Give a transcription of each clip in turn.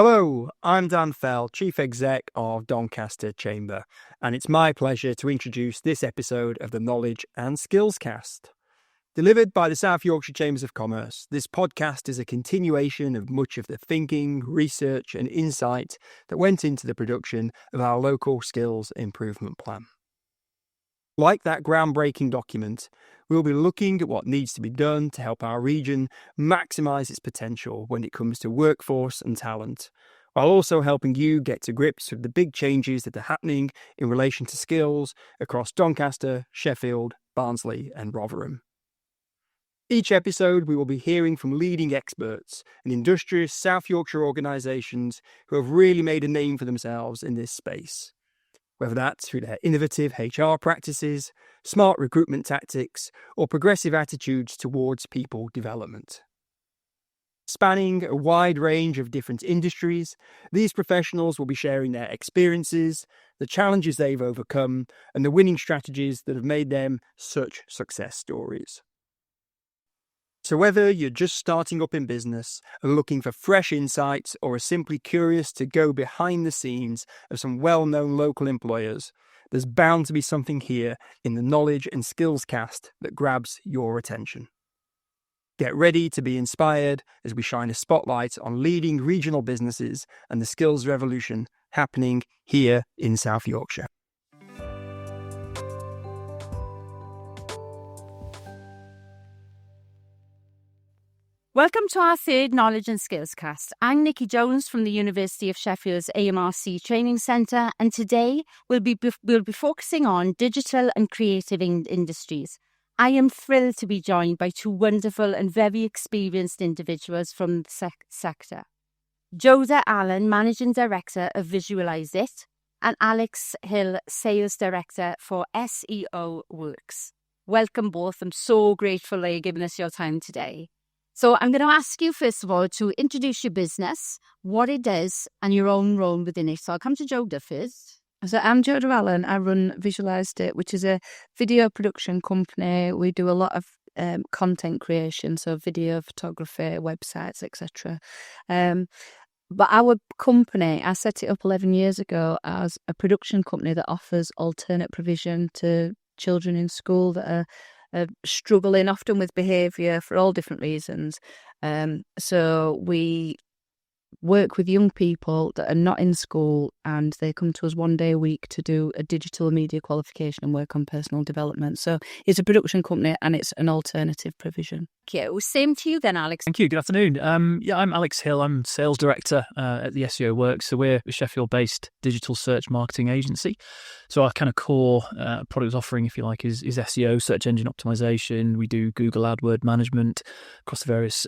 Hello, I'm Dan Fell, Chief Exec of Doncaster Chamber, and it's my pleasure to introduce this episode of the Knowledge and Skills Cast. Delivered by the South Yorkshire Chambers of Commerce, this podcast is a continuation of much of the thinking, research and insight that went into the production of our local skills improvement plan. Like that groundbreaking document, we'll be looking at what needs to be done to help our region maximise its potential when it comes to workforce and talent, while also helping you get to grips with the big changes that are happening in relation to skills across Doncaster, Sheffield, Barnsley and Rotherham. Each episode we will be hearing from leading experts and industrious South Yorkshire organisations who have really made a name for themselves in this space, whether that's through their innovative HR practices, smart recruitment tactics, or progressive attitudes towards people development. Spanning a wide range of different industries, these professionals will be sharing their experiences, the challenges they've overcome, and the winning strategies that have made them such success stories. So whether you're just starting up in business and looking for fresh insights or are simply curious to go behind the scenes of some well-known local employers, there's bound to be something here in the Knowledge and Skills Cast that grabs your attention. Get ready to be inspired as we shine a spotlight on leading regional businesses and the skills revolution happening here in South Yorkshire. Welcome to our third Knowledge and Skills Cast. I'm Nikki Jones from the University of Sheffield's AMRC Training Centre, and today we'll be focusing on digital and creative industries. I am thrilled to be joined by two wonderful and very experienced individuals from the sector. Joada Allen, Managing Director of Visualised It, and Alex Hill, Sales Director for SEO Works. Welcome both. I'm so grateful that you're giving us your time today. So I'm going to ask you, first of all, to introduce your business, what it does, and your own role within it. So I'll come to Joada first. So I'm Joada Allen. I run Visualised It, which is a video production company. We do a lot of content creation, so video, photography, websites, etc. But our company, I set it up 11 years ago as a production company that offers alternate provision to children in school that are struggling often with behaviour for all different reasons. So we work with young people that are not in school, and they come to us one day a week to do a digital media qualification and work on personal development. So it's a production company and it's an alternative provision. Okay, well, same to you then, Alex. Thank you. Good afternoon. I'm Alex Hill. I'm Sales Director at the SEO Works. So we're a Sheffield-based digital search marketing agency. So our kind of core product offering, if you like, is SEO, search engine optimization. We do Google AdWord management across the various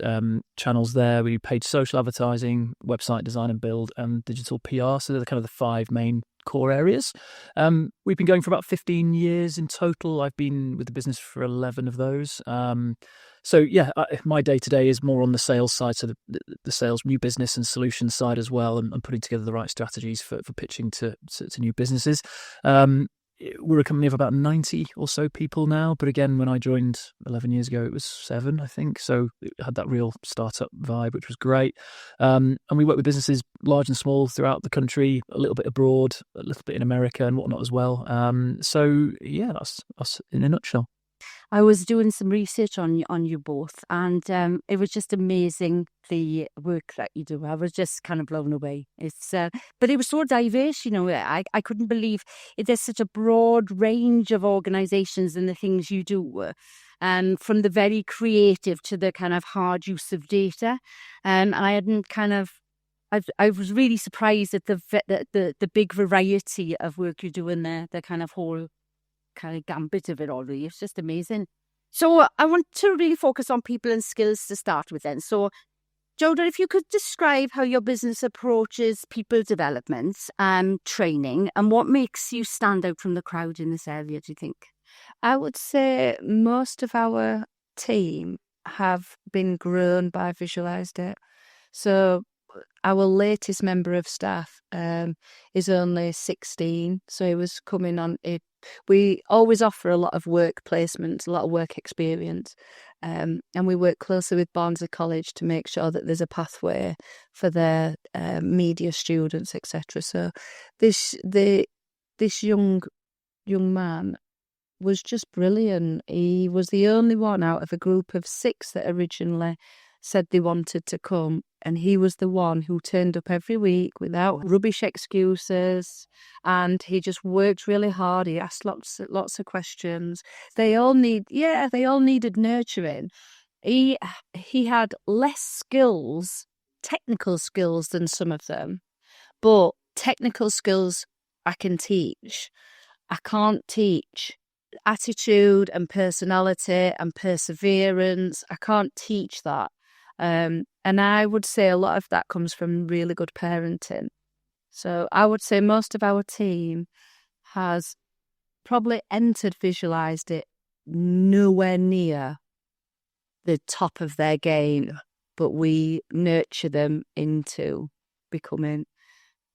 channels there. We do paid social advertising, website design and build, and digital PR. So they're kind of the five main core areas. We've been going for about 15 years in total. I've been with the business for 11 of those. My day-to-day is more on the sales side, so the sales, new business and solutions side as well, and putting together the right strategies for pitching to new businesses. We're a company of about 90 or so people now, but again, when I joined 11 years ago, it was 7, I think. So it had that real startup vibe, which was great. And we work with businesses large and small throughout the country, a little bit abroad, a little bit in America and whatnot as well. That's us in a nutshell. I was doing some research on you both, and it was just amazing the work that you do. I was just kind of blown away. But it was so diverse, I couldn't believe there's such a broad range of organisations and the things you do, from the very creative to the kind of hard use of data. And I hadn't I was really surprised at the big variety of work you do in there, the kind of whole kind of gambit of it all, really. It's just amazing. So I want to really focus on people and skills to start with then. So Joada, if you could describe how your business approaches people development and training, and what makes you stand out from the crowd in this area, do you think? I would say most of our team have been grown by Visualised It. So our latest member of staff is only 16, so he was coming on it. We always offer a lot of work placements, a lot of work experience. And we work closely with Barnsley College to make sure that there's a pathway for their media students, etc. So this young man was just brilliant. He was the only one out of a group of 6 that originally said they wanted to come, and he was the one who turned up every week without rubbish excuses, and he just worked really hard. He asked lots of questions. They all needed nurturing. He had less skills, technical skills, than some of them, but technical skills I can teach. I can't teach attitude and personality and perseverance. I can't teach that. And I would say a lot of that comes from really good parenting. So I would say most of our team has probably entered Visualised It nowhere near the top of their game, but we nurture them into becoming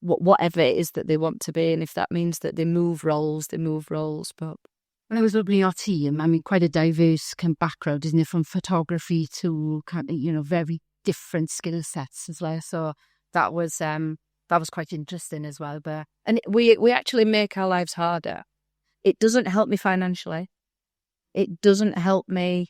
whatever it is that they want to be. And if that means that they move roles, they move roles. But when I was opening our team, I mean, quite a diverse kind of background, isn't it? From photography to kind of, very different skill sets as well. So that was quite interesting as well. And we actually make our lives harder. It doesn't help me financially. It doesn't help me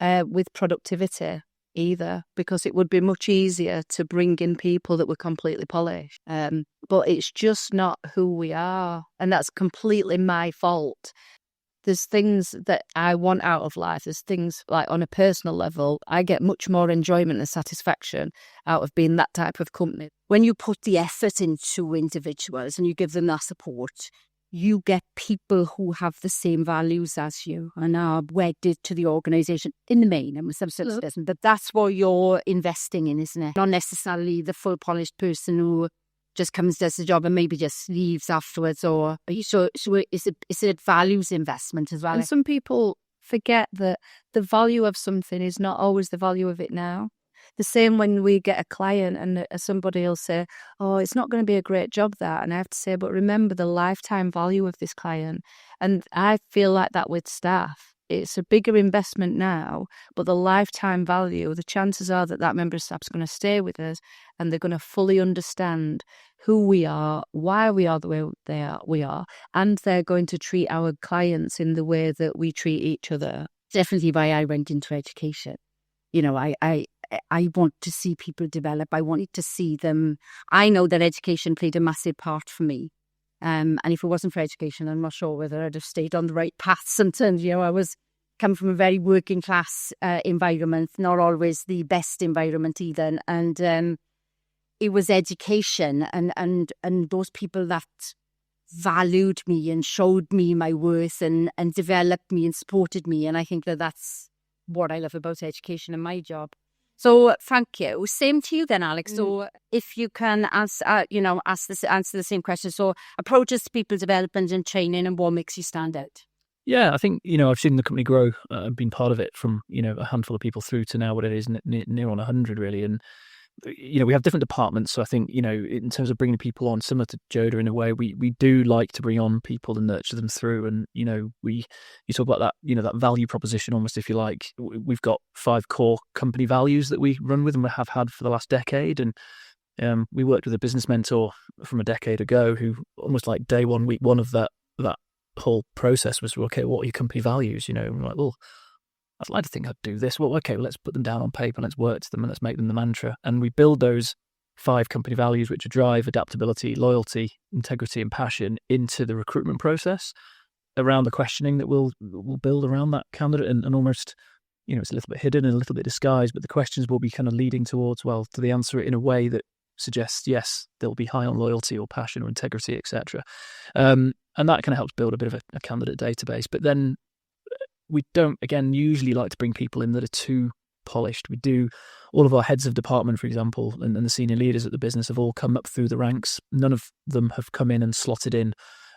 with productivity either, because it would be much easier to bring in people that were completely polished. But it's just not who we are, and that's completely my fault. There's things that I want out of life. There's things like on a personal level, I get much more enjoyment and satisfaction out of being that type of company. When you put the effort into individuals and you give them that support, you get people who have the same values as you and are wedded to the organisation in the main. I mean, some sort of doesn't, but that's what you're investing in, isn't it? Not necessarily the full polished person who just comes, does the job and maybe just leaves afterwards. Or so it's a values investment as well. And some people forget that the value of something is not always the value of it now. The same when we get a client and somebody will say, oh, it's not going to be a great job, that. And I have to say, but remember the lifetime value of this client. And I feel like that with staff. It's a bigger investment now, but the lifetime value, the chances are that member of staff is going to stay with us and they're going to fully understand who we are, why we are the way we are, and they're going to treat our clients in the way that we treat each other. Definitely why I went into education. I want to see people develop. I wanted to see them. I know that education played a massive part for me. And if it wasn't for education, I'm not sure whether I'd have stayed on the right paths. And I was come from a very working class environment, not always the best environment either. And it was education and those people that valued me and showed me my worth and developed me and supported me. And I think that's what I love about education and my job. So thank you. Same to you then, Alex. So if you can answer the same question. So approaches to people development and training, and what makes you stand out? Yeah, I think, I've seen the company grow and been part of it from, a handful of people through to now what it is near on 100 really. And, we have different departments. So I think, in terms of bringing people on, similar to Joada in a way, we do like to bring on people and nurture them through. And, you talk about that, that value proposition almost, if you like. We've got 5 core company values that we run with and we have had for the last decade. And we worked with a business mentor from a decade ago who almost like day one, week one of that whole process was, okay, what are your company values? And we're like, well, I'd like to think I'd do this. Well, okay, let's put them down on paper, let's work to them and let's make them the mantra. And we build those 5 company values, which are drive, adaptability, loyalty, integrity and passion, into the recruitment process around the questioning that we'll build around that candidate. And almost, it's a little bit hidden and a little bit disguised, but the questions will be kind of leading towards, to the answer in a way that suggests, yes, they'll be high on loyalty or passion or integrity, etc. And that kind of helps build a bit of a candidate database. But then we don't, again, usually like to bring people in that are too polished. We do, all of our heads of department, for example, and the senior leaders at the business have all come up through the ranks. None of them have come in and slotted in,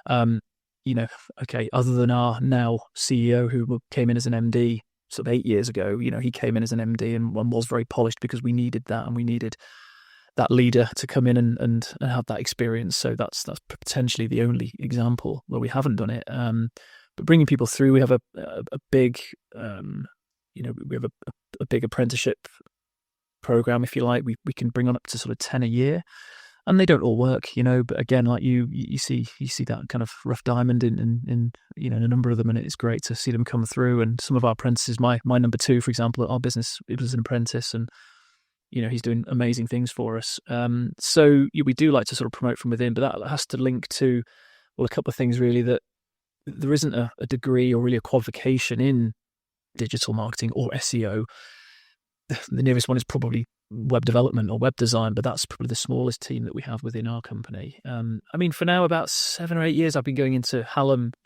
okay, other than our now CEO who came in as an MD sort of 8 years ago. He came in as an MD and was very polished because we needed that, and we needed that leader to come in and have that experience. So that's potentially the only example where we haven't done it. But bringing people through, we have a big we have a big apprenticeship program, if you like. We can bring on up to sort of 10 a year, and they don't all work, but again, like you see that kind of rough diamond in a number of them, and it's great to see them come through. And some of our apprentices, my number 2, for example, at our business, it was an apprentice, and he's doing amazing things for us. So we do like to sort of promote from within, but that has to link to, well, a couple of things really, that there isn't a degree or really a qualification in digital marketing or SEO. The nearest one is probably web development or web design, but that's probably the smallest team that we have within our company. For now, about 7 or 8 years, I've been going into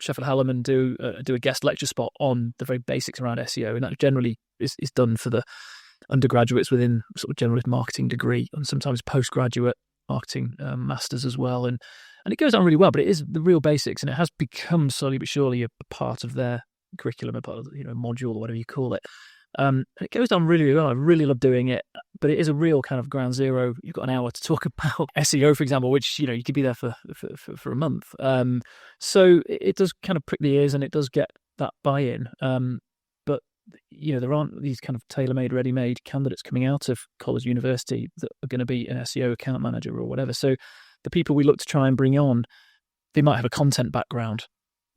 Sheffield Hallam, and do a guest lecture spot on the very basics around SEO, and that generally is done for the undergraduates within sort of generalist marketing degree, and sometimes postgraduate marketing masters as well. And it goes on really well, but it is the real basics, and it has become slowly but surely a part of their curriculum, a part of module or whatever you call it. And it goes on really well. I really love doing it, but it is a real kind of ground zero. You've got an hour to talk about SEO, for example, which you could be there for a month. So it does kind of prick the ears, and it does get that buy-in. But there aren't these kind of tailor-made, ready-made candidates coming out of college, university that are going to be an SEO account manager or whatever. So the people we look to try and bring on, they might have a content background,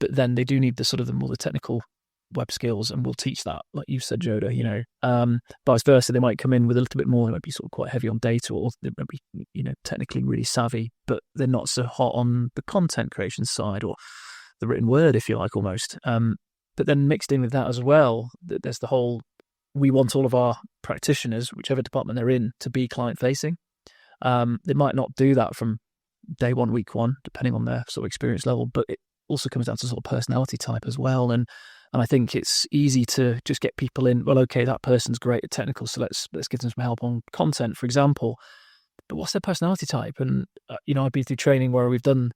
but then they do need the more technical web skills, and we'll teach that, like you said, Joada. Vice versa, they might come in with a little bit more. They might be sort of quite heavy on data, or they might be technically really savvy, but they're not so hot on the content creation side or the written word, if you like, almost. But then mixed in with that as well, there's the whole, we want all of our practitioners, whichever department they're in, to be client facing. They might not do that from day one, week one, depending on their sort of experience level, but it also comes down to sort of personality type as well. And I think it's easy to just get people in, well, okay, that person's great at technical, so let's give them some help on content, for example. But what's their personality type? And, I've been through training where we've done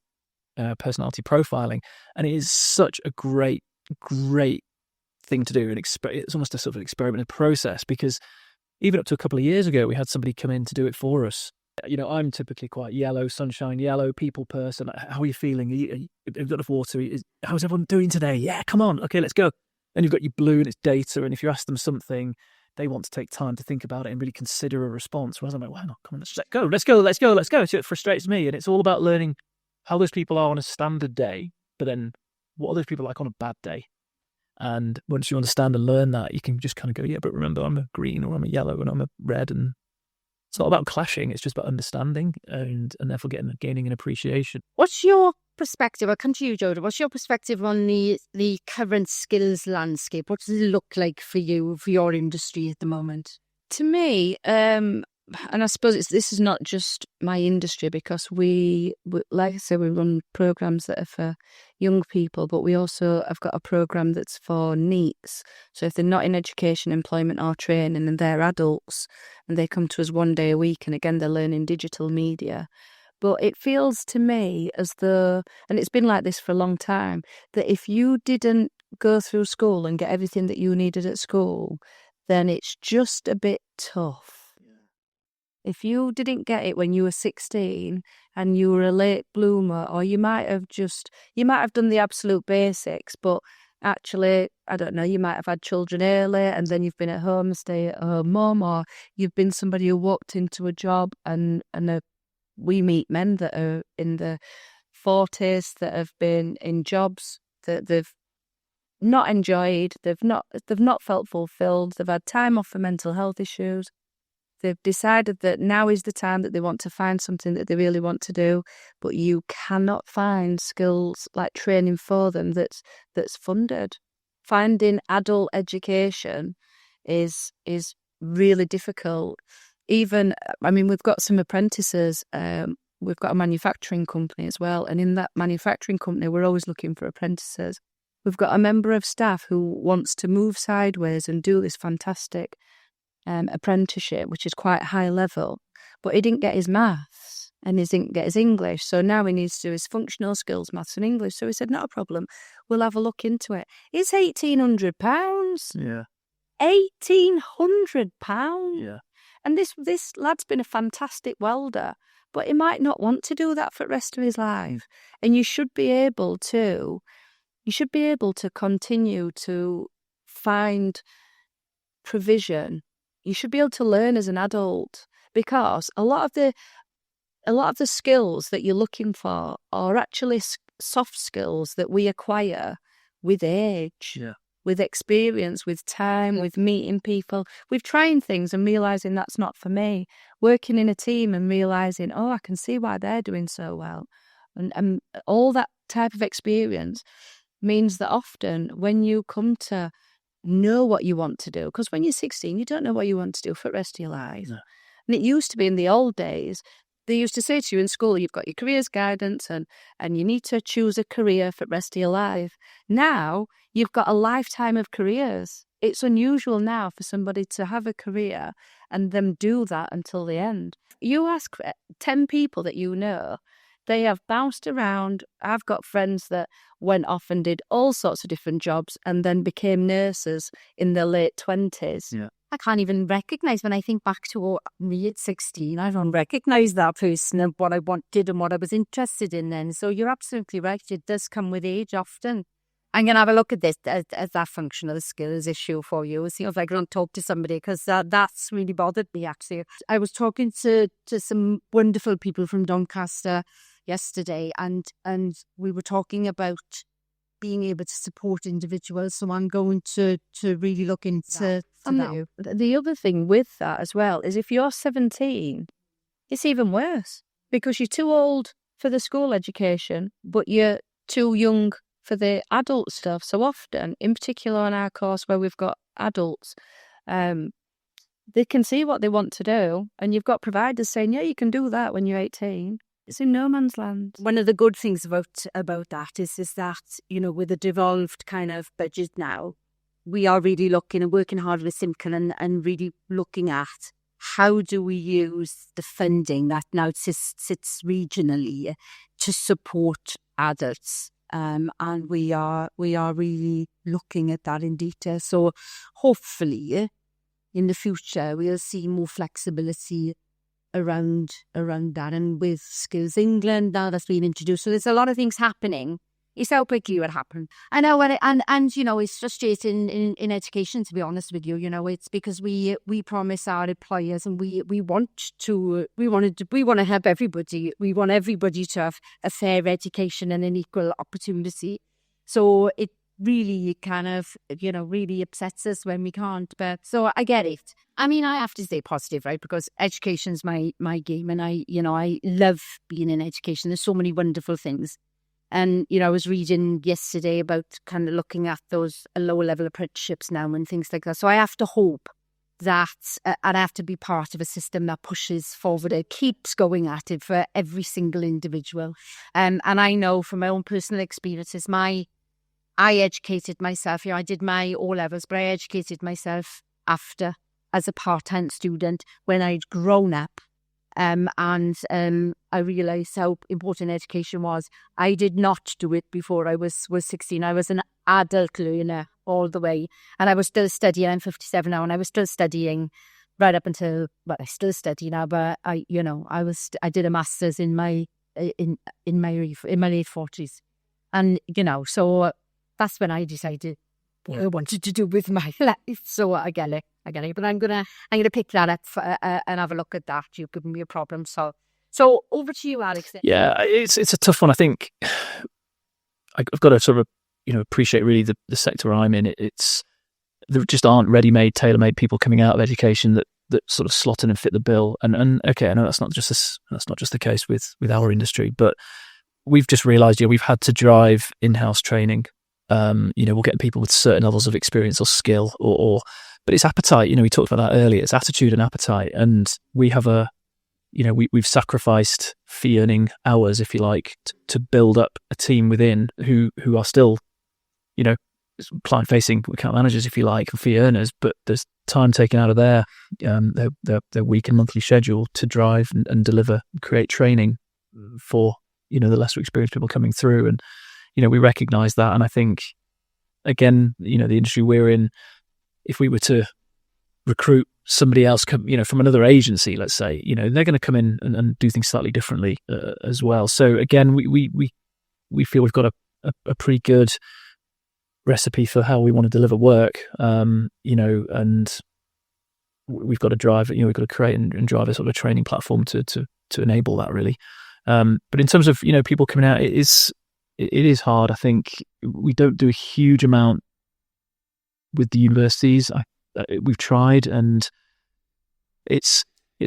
personality profiling, and it is such a great thing to do. And it's almost a sort of experimental process, because even up to a couple of years ago, we had somebody come in to do it for us. I'm typically quite yellow, sunshine yellow, people person. How are you feeling? Have you got enough water? How's everyone doing today? Yeah, come on. Okay, let's go. And you've got your blue, and it's data. And if you ask them something, they want to take time to think about it and really consider a response. Whereas I'm like, well, no, come on, let's go. So it frustrates me. And it's all about learning how those people are on a standard day, but then what are those people like on a bad day? And once you understand and learn that, you can just kind of go, yeah, but remember, I'm a green, or I'm a yellow, and I'm a red. And it's not about clashing. It's just about understanding and therefore gaining an appreciation. What's your perspective? I'll come to you, Joada. What's your perspective on the current skills landscape? What does it look like for you, for your industry at the moment? To me, and I suppose this is not just my industry, because we like I say, we run programs that are for young people, but we also have got a program that's for NEETs. So if they're not in education, employment or training, and they're adults, and they come to us 1 day a week, and again, they're learning digital media. But it feels to me as though, and it's been like this for a long time, that if you didn't go through school and get everything that you needed at school, then it's just a bit tough. If you didn't get it when you were 16 and you were a late bloomer, or you might have done the absolute basics, but actually, I don't know, you might have had children early and then you've been at home, a stay-at-home mum, or you've been somebody who walked into a job, and we meet men that are in the 40s that have been in jobs that they've not enjoyed, they've not felt fulfilled, they've had time off for mental health issues. They've decided that now is the time that they want to find something that they really want to do, but you cannot find skills like training for them that's funded. Finding adult education is really difficult. Even, we've got some apprentices. We've got a manufacturing company as well, and in that manufacturing company, we're always looking for apprentices. We've got a member of staff who wants to move sideways and do this fantastic apprenticeship, which is quite high level, but he didn't get his maths and he didn't get his English, so now he needs to do his functional skills, maths and English. So we said, not a problem, we'll have a look into it. It's £1,800. Yeah. £1,800. Yeah. And this lad's been a fantastic welder, but he might not want to do that for the rest of his life. And you should be able to continue to find provision, you should be able to learn as an adult, because a lot of the skills that you're looking for are actually soft skills that we acquire with age, with experience, with time, with meeting people, with trying things and realising that's not for me, working in a team and realising, oh, I can see why they're doing so well. And all that type of experience means that often when you come to know what you want to do, because when you're 16, you don't know what you want to do for the rest of your life. No. And it used to be in the old days, they used to say to you in school, you've got your careers guidance and you need to choose a career for the rest of your life. Now, you've got a lifetime of careers. It's unusual now for somebody to have a career and them do that until the end. You ask 10 people that you know, they have bounced around. I've got friends that went off and did all sorts of different jobs and then became nurses in their late 20s. Yeah. I can't even recognise, when I think back to me at 16, I don't recognise that person and what I wanted and what I was interested in then. So you're absolutely right. It does come with age often. I'm going to have a look at this as that functional skills issue for you. See if I can talk to somebody, because that's really bothered me, actually. I was talking to some wonderful people from Doncaster yesterday, and we were talking about being able to support individuals. So I'm going to really look into that. The other thing with that as well is if you're 17, it's even worse, because you're too old for the school education, but you're too young for the adult stuff. So often, in particular on our course where we've got adults, they can see what they want to do, and you've got providers saying, yeah, you can do that when you're 18. It's in no man's land. One of the good things about that is that, you know, with a devolved kind of budget now, we are really looking and working hard with Simcan and really looking at how do we use the funding that now sits regionally to support adults. And we are really looking at that in detail. So hopefully in the future we'll see more flexibility around that, and with Skills England now that's been introduced. So there's a lot of things happening. It's how quickly it would happen. I know, and you know, it's frustrating in education, to be honest with you. You know, it's because we promise our employers, and we want to help everybody. We want everybody to have a fair education and an equal opportunity. So it really kind of, you know, really upsets us when we can't. But so I get it. I mean, I have to stay positive, right? Because education's my game, and I love being in education. There's so many wonderful things. And, you know, I was reading yesterday about kind of looking at those lower level apprenticeships now and things like that. So I have to hope that, and I have to be part of a system that pushes forward and keeps going at it for every single individual. And I know from my own personal experiences, I educated myself. You know, I did my O-levels, but I educated myself after as a part-time student when I'd grown up. And I realised how important education was. I did not do it before I was 16. I was an adult learner all the way, and I was still studying. I'm 57 now, and I was still studying right up until, well, I still study now. But I did a master's in my late 40s, and you know, so that's when I decided what I wanted to do with my life. So I get it. But I'm gonna pick that up and have a look at that. You've given me a problem. So over to you, Alex. Yeah, it's a tough one. I think I've got to sort of, you know, appreciate really the sector I'm in. There just aren't ready-made, tailor-made people coming out of education that sort of slot in and fit the bill. And okay, I know that's not just the case with our industry, but we've just realised, we've had to drive in-house training. You know, we'll get people with certain levels of experience or skill, but it's appetite. You know, we talked about that earlier. It's attitude and appetite, and we have we've sacrificed fee-earning hours, if you like, to build up a team within who are still, you know, client-facing account managers, if you like, and fee earners. But there's time taken out of their week and monthly schedule to drive and deliver, and create training for, you know, the lesser experienced people coming through. And you know, we recognise that, and I think, again, you know, the industry we're in, if we were to recruit somebody else, you know, from another agency, let's say, you know, they're going to come in and do things slightly differently as well. So again, we feel we've got a pretty good recipe for how we want to deliver work, you know, and we've got to drive, we've got to create and drive a sort of a training platform to enable that really. But in terms of, people coming out, it is hard. I think we don't do a huge amount with the universities. We've tried, and it's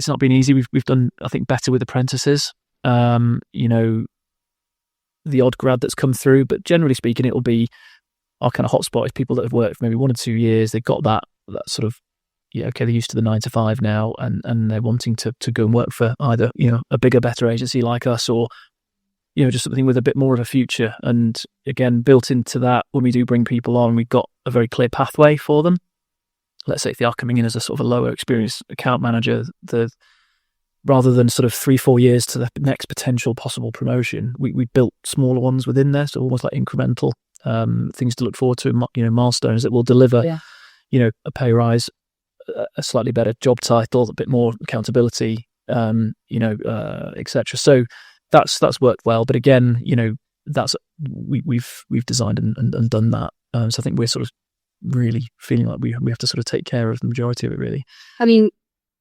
not been easy. We've done, I think, better with apprentices. The odd grad that's come through, but generally speaking, it'll be our kind of hotspot is people that have worked for maybe 1 or 2 years. They've got that sort of, they're used to the 9 to 5 now, and they're wanting to go and work for either, a bigger, better agency like us, or, just something with a bit more of a future. And again, built into that, when we do bring people on, we've got a very clear pathway for them. Let's say if they are coming in as a sort of a lower experienced account manager, rather than sort of 3-4 years to the next potential possible promotion, we built smaller ones within there, so almost like incremental things to look forward to, milestones that will deliver, a pay rise, a slightly better job title, a bit more accountability, etc. So that's worked well. But again, that's we've designed and done that. So I think we're sort of really feeling like we have to sort of take care of the majority of it, really. I mean,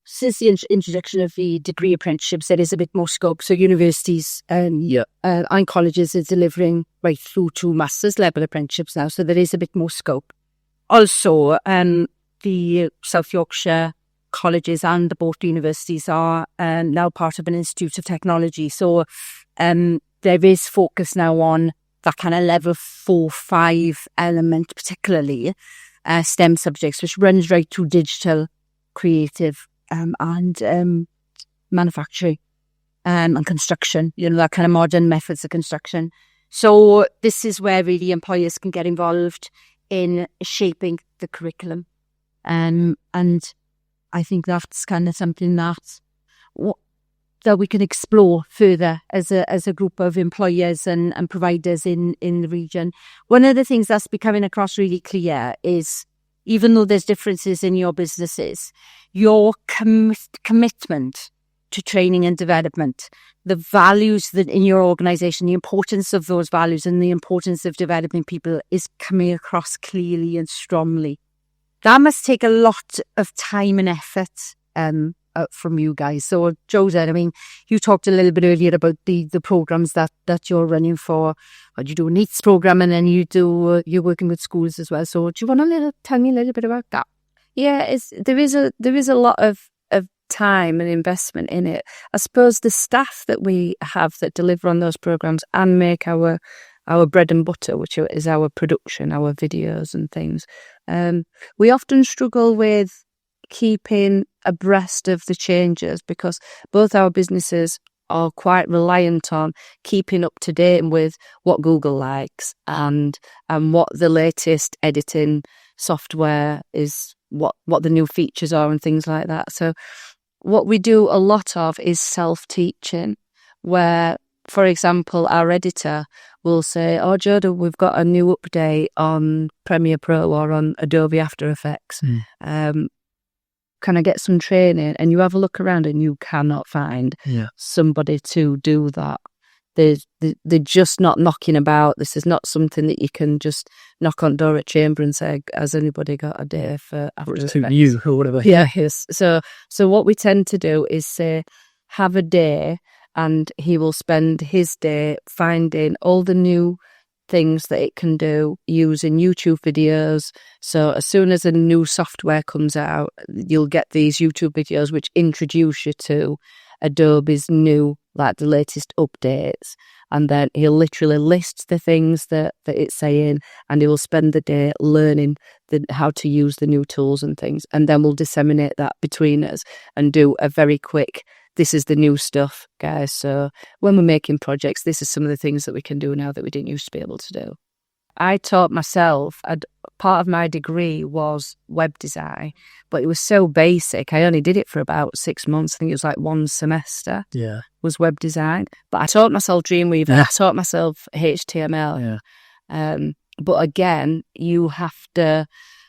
since the introduction of the degree apprenticeships, there is a bit more scope. So universities and colleges are delivering right through to master's level apprenticeships now. So there is a bit more scope. Also, the South Yorkshire colleges and the both universities are now part of an Institute of Technology. So there is focus now on that kind of level 4-5 element, particularly STEM subjects, which runs right through digital, creative, and manufacturing and construction, that kind of modern methods of construction. So this is where really employers can get involved in shaping the curriculum. And I think that's kind of something that we can explore further as a group of employers and providers in the region. One of the things that's becoming across really clear is, even though there's differences in your businesses, your commitment to training and development, the values that in your organisation, the importance of those values and the importance of developing people is coming across clearly and strongly. That must take a lot of time and effort from you guys. So, Joada, I mean, you talked a little bit earlier about the programs that you're running for. You do a NEETs program, and then you're working with schools as well. So, do you want to tell me a little bit about that? Yeah, there is a lot of time and investment in it. I suppose the staff that we have that deliver on those programs and make our bread and butter, which is our production, our videos and things, we often struggle with keeping abreast of the changes, because both our businesses are quite reliant on keeping up to date with what Google likes and what the latest editing software is, what the new features are and things like that. So what we do a lot of is self-teaching, where, for example, our editor will say, "Oh, Joada, we've got a new update on Premiere Pro or on Adobe After Effects. Can I get some training?" And you have a look around and you cannot find somebody to do that. They're just not knocking about. This is not something that you can just knock on door at Chamber and say, "Has anybody got a day for After Effects?" Or it's too new or whatever. Yeah, yes. So what we tend to do is say, have a day, and he will spend his day finding all the new things that it can do using YouTube videos. So as soon as a new software comes out, you'll get these YouTube videos which introduce you to Adobe's new, like the latest updates. And then he'll literally list the things that it's saying, and he will spend the day learning how to use the new tools and things. And then we'll disseminate that between us and do a very quick, "This is the new stuff, guys. So when we're making projects, this is some of the things that we can do now that we didn't used to be able to do." I taught myself, part of my degree was web design, but it was so basic. I only did it for about 6 months. I think it was like one semester was web design. But I taught myself Dreamweaver. I taught myself HTML. But again, you have to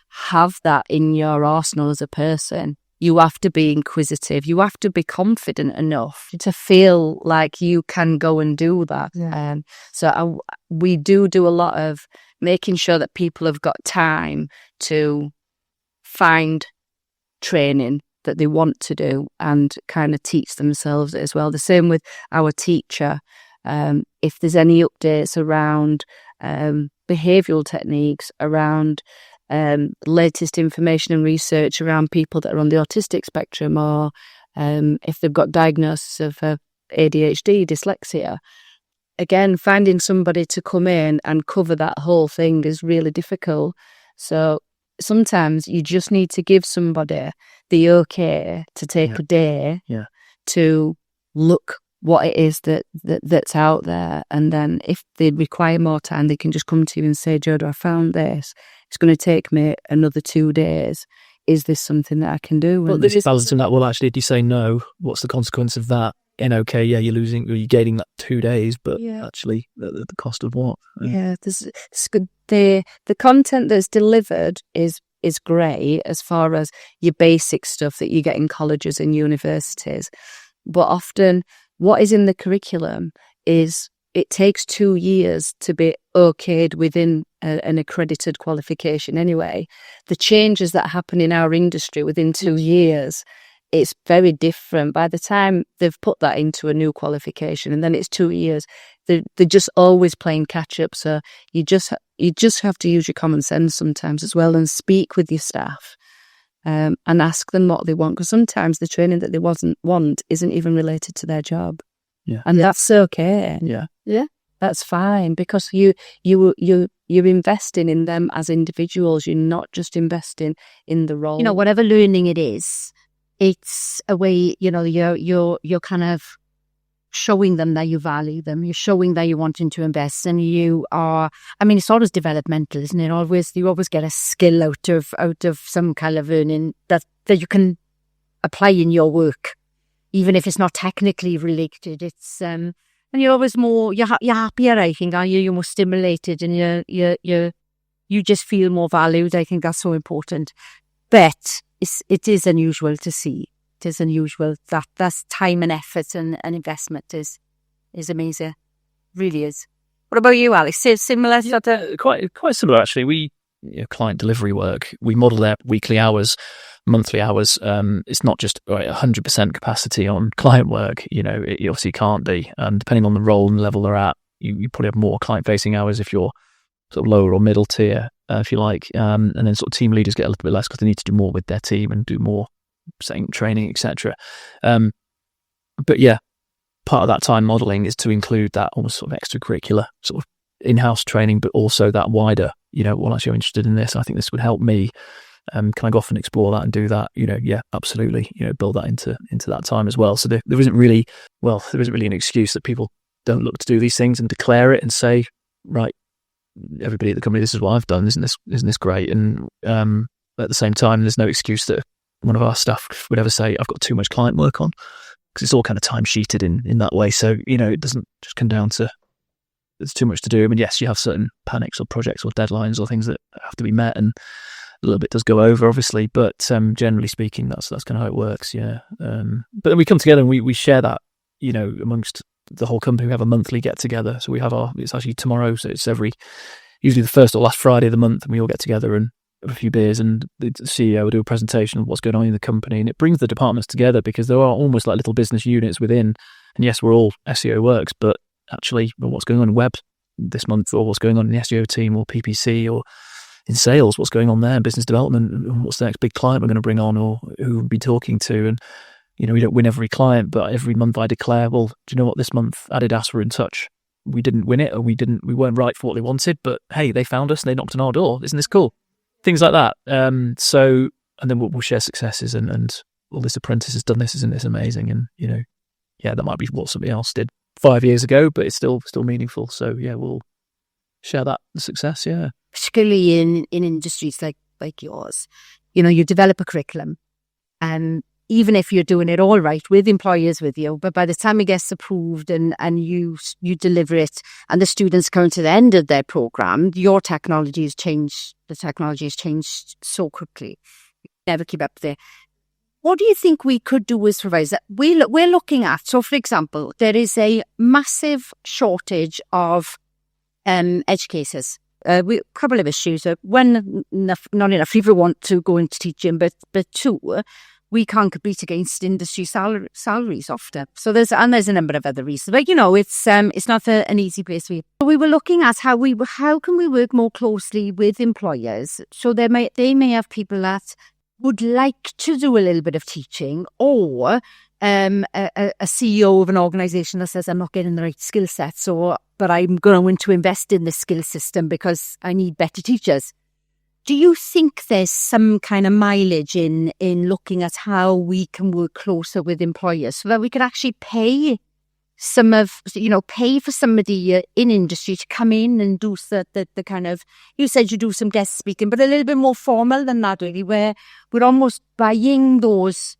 have that in your arsenal as a person. You have to be inquisitive. You have to be confident enough to feel like you can go and do that. We do a lot of making sure that people have got time to find training, that they want to do and kind of teach themselves as well. The same with our teacher. If there's any updates around behavioural techniques, around latest information and research around people that are on the autistic spectrum, or if they've got diagnosis of ADHD, dyslexia, again, finding somebody to come in and cover that whole thing is really difficult. So sometimes you just need to give somebody the okay to take a day to look what it is that's out there. And then if they require more time, they can just come to you and say, Joada, I found this. It's going to take me another 2 days. Is this something that I can do? Well, there's balancing that. Well, actually, if you say no, what's the consequence of that? And okay, yeah, you're gaining that 2 days, but actually, the cost of what? The content that's delivered is great as far as your basic stuff that you get in colleges and universities, but often what is in the curriculum is it takes 2 years to be okayed within an accredited qualification anyway. The changes that happen in our industry within 2 years, it's very different. By the time they've put that into a new qualification, and then it's 2 years, they're just always playing catch up. So you just have to use your common sense sometimes as well, and speak with your staff and ask them what they want, because sometimes the training that they want isn't even related to their job. Yeah, and that's okay. Yeah, that's fine, because you're investing in them as individuals. You're not just investing in the role. You know, whatever learning it is, it's a way. You know, you're kind of showing them that you value them. You're showing that you're wanting to invest, and you are. I mean, it's always developmental, isn't it? You always get a skill out of some kind of learning that you can apply in your work, even if it's not technically related. It's and you're always you're happier, I think, are you? You're more stimulated, and you just feel more valued. I think that's so important. But it is unusual to see. It is unusual that's time and effort and investment is amazing. Really is. What about you, Alex? Similar? Quite similar, actually. We client delivery work. We model their weekly hours, monthly hours. It's not just 100% capacity on client work. You know, it obviously can't be. And depending on the role and level they're at, you probably have more client-facing hours if you're sort of lower or middle tier, if you like. And then sort of team leaders get a little bit less because they need to do more with their team and do more training, etc. But yeah, part of that time modelling is to include that almost sort of extracurricular sort of in-house training, but also that wider, well, actually I'm interested in this, I think this would help me. Can I go off and explore that and do that? Yeah, absolutely. Build that into that time as well. So there isn't really an excuse that people don't look to do these things and declare it and say, right, everybody at the company, this is what I've done. Isn't this great? And at the same time, there's no excuse that one of our staff would ever say, I've got too much client work on, because it's all kind of time sheeted in that way. So, it doesn't just come down to there's too much to do. I mean, yes, you have certain panics or projects or deadlines or things that have to be met, and a little bit does go over, obviously, but generally speaking, that's kind of how it works. Yeah. But then we come together and we share that, amongst the whole company. We have a monthly get together. So we have it's actually tomorrow. So it's usually the first or last Friday of the month, and we all get together and have a few beers, and the CEO will do a presentation of what's going on in the company, and it brings the departments together because there are almost like little business units within. And yes, we're all SEO Works, but actually, what's going on in web this month, or what's going on in the SEO team, or PPC, or in sales, what's going on there, business development, what's the next big client we're going to bring on, or who we'll be talking to. And we don't win every client, but every month I declare, well, do you know what, this month Adidas were in touch. We didn't win it, or we weren't right for what they wanted, but hey, they found us and they knocked on our door. Isn't this cool? Things like that. And then we'll share successes, and well, this apprentice has done this, isn't this amazing? And yeah, that might be what somebody else did 5 years ago, but it's still meaningful. So yeah, we'll share that success. Yeah, particularly in industries like yours, you develop a curriculum, and even if you're doing it all right with employers with you, but by the time it gets approved and you deliver it, and the students come to the end of their program, your technology has changed. The technology has changed so quickly. You never keep up there. What do you think we could do as providers? We're looking at, so for example, there is a massive shortage of educators. A couple of issues. One, not enough people want to go into teaching, but two, we can't compete against industry salaries often. So there's a number of other reasons, but it's not an easy place to be. We were looking at how can we work more closely with employers, so they may have people that would like to do a little bit of teaching, or a CEO of an organisation that says, I'm not getting the right skill set, but I'm going to invest in the skill system because I need better teachers. Do you think there's some kind of mileage in looking at how we can work closer with employers so that we could actually pay for somebody in industry to come in and do the kind of, you said you do some guest speaking, but a little bit more formal than that, really, where we're almost buying those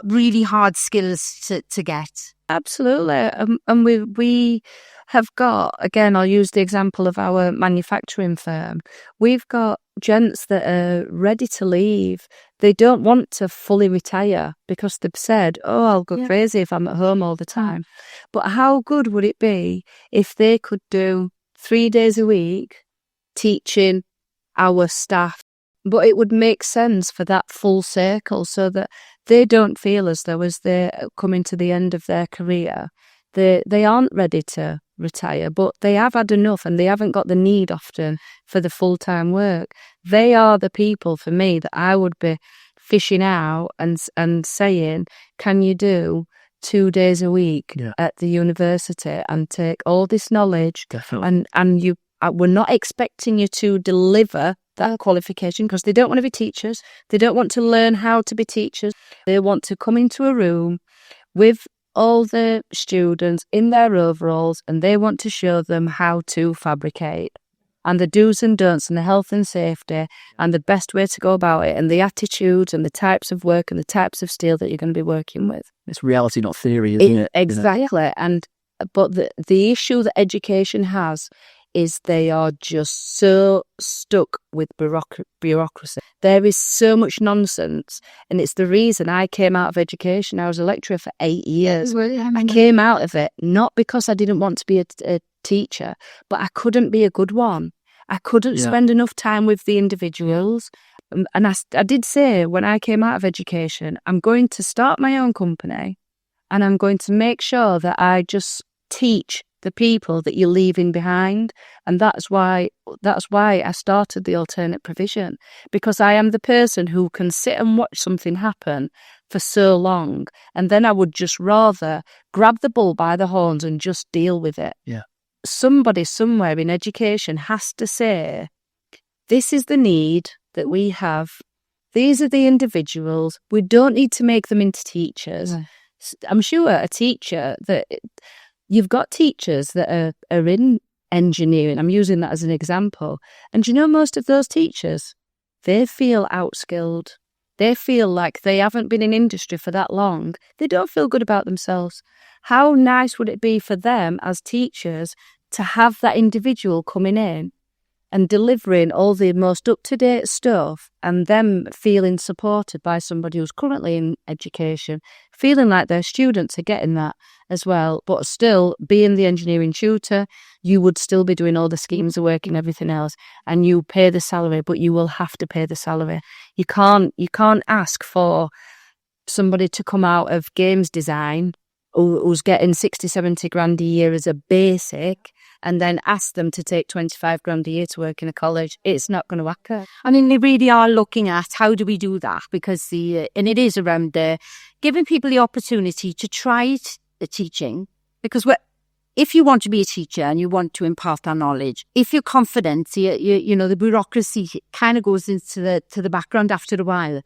really hard skills to get? Absolutely. And we have got, again, I'll use the example of our manufacturing firm. We've got gents that are ready to leave. They don't want to fully retire because they've said, I'll go crazy if I'm at home all the time. But how good would it be if they could do 3 days a week teaching our staff? But it would make sense for that full circle so that they don't feel as though as they're coming to the end of their career, they aren't ready to retire, but they have had enough and they haven't got the need often for the full-time work. They are the people for me that I would be fishing out and saying, can you do 2 days a week at the university and take all this knowledge? Definitely. And we're not expecting you to deliver that qualification because they don't want to be teachers. They don't want to learn how to be teachers. They want to come into a room with all the students in their overalls and they want to show them how to fabricate and the do's and don'ts and the health and safety and the best way to go about it and the attitudes and the types of work and the types of steel that you're going to be working with. It's reality, not theory, isn't it? Exactly. But the issue that education has is they are just so stuck with bureaucracy. There is so much nonsense, and it's the reason I came out of education. I was a lecturer for 8 years. I came out of it not because I didn't want to be a teacher, but I couldn't be a good one. I couldn't spend enough time with the individuals. And I did say when I came out of education, I'm going to start my own company and I'm going to make sure that I just teach the people that you're leaving behind. And that's why I started the alternate provision, because I am the person who can sit and watch something happen for so long, and then I would just rather grab the bull by the horns and just deal with it. Yeah. Somebody somewhere in education has to say, this is the need that we have. These are the individuals. We don't need to make them into teachers. Right. I'm sure a teacher that... You've got teachers that are in engineering. I'm using that as an example. And you know, most of those teachers, they feel outskilled. They feel like they haven't been in industry for that long. They don't feel good about themselves. How nice would it be for them as teachers to have that individual coming in and delivering all the most up-to-date stuff and them feeling supported by somebody who's currently in education, feeling like their students are getting that as well, but still being the engineering tutor, you would still be doing all the schemes of work and everything else, and you pay the salary, but you will have to pay the salary. You can't ask for somebody to come out of games design who's getting 60, 70 grand a year as a basic and then ask them to take 25 grand a year to work in a college. It's not going to work. I mean, they really are looking at how do we do that, because and it is around giving people the opportunity to try the teaching, because if you want to be a teacher and you want to impart that knowledge, if you're confident, you know, the bureaucracy kind of goes into the background after a while.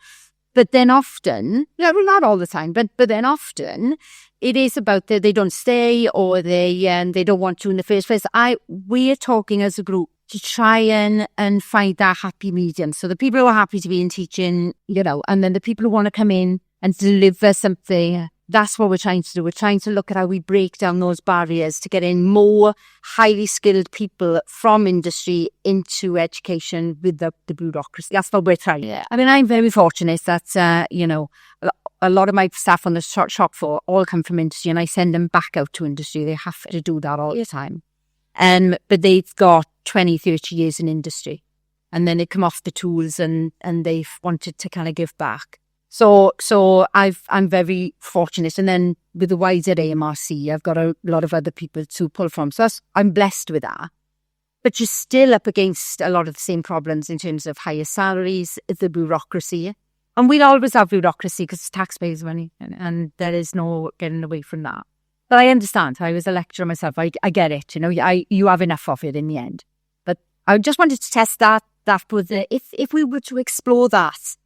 But then often, not all the time, but then often, it is about they don't stay or they don't want to in the first place. We're talking as a group to try and find that happy medium. So the people who are happy to be in teaching, you know, and then the people who want to come in and deliver something. That's what we're trying to do. We're trying to look at how we break down those barriers to get in more highly skilled people from industry into education with the bureaucracy. That's what we're trying. Yeah. I mean, I'm very fortunate that, you know, a lot of my staff on the shop floor all come from industry, and I send them back out to industry. They have to do that all the time. But they've got 20, 30 years in industry, and then they come off the tools and they've wanted to kind of give back. So I'm very fortunate. And then with the wider AMRC, I've got a lot of other people to pull from. So I'm blessed with that. But you're still up against a lot of the same problems in terms of higher salaries, the bureaucracy. And we'll always have bureaucracy because it's taxpayers' money, and there is no getting away from that. But I understand. I was a lecturer myself. I get it. You have enough of it in the end. But I just wanted to test that with if we were to explore that,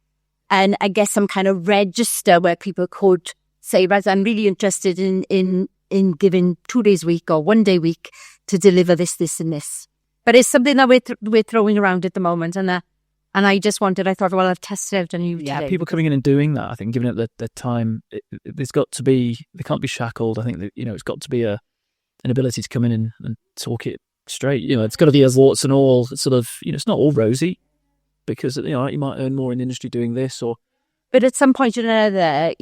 and I guess some kind of register where people could say, "Right, I'm really interested in giving 2 days a week or 1 day a week to deliver this, this, and this." But it's something that we're throwing around at the moment, and I just wanted. I thought, well, I've tested out a new. Yeah, people coming in and doing that. I think, giving it the time, there's got to be. They can't be shackled. I think that it's got to be an ability to come in and talk it straight. It's got to be as warts and all. Sort of, it's not all rosy, because you might earn more in the industry doing this or. But at some point or another,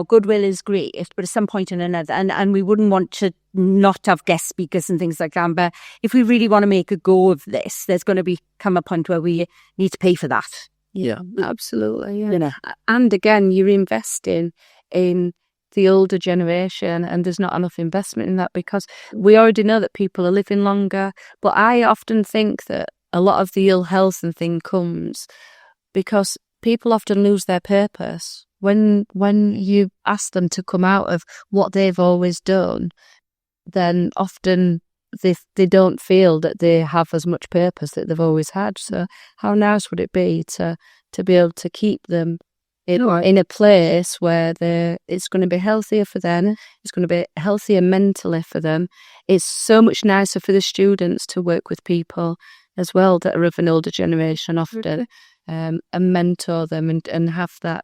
goodwill is great. But at some point or another, and we wouldn't want to not have guest speakers and things like that. But if we really want to make a go of this, there's going to come a point where we need to pay for that. Yeah, absolutely. Yeah. And again, you're investing in the older generation, and there's not enough investment in that because we already know that people are living longer. But I often think that a lot of the ill health and thing comes because people often lose their purpose. When you ask them to come out of what they've always done, then often they don't feel that they have as much purpose that they've always had. So how nice would it be to be able to keep them in a place where it's going to be healthier for them, it's going to be healthier mentally for them. It's so much nicer for the students to work with people as well that are of an older generation often. And mentor them and have that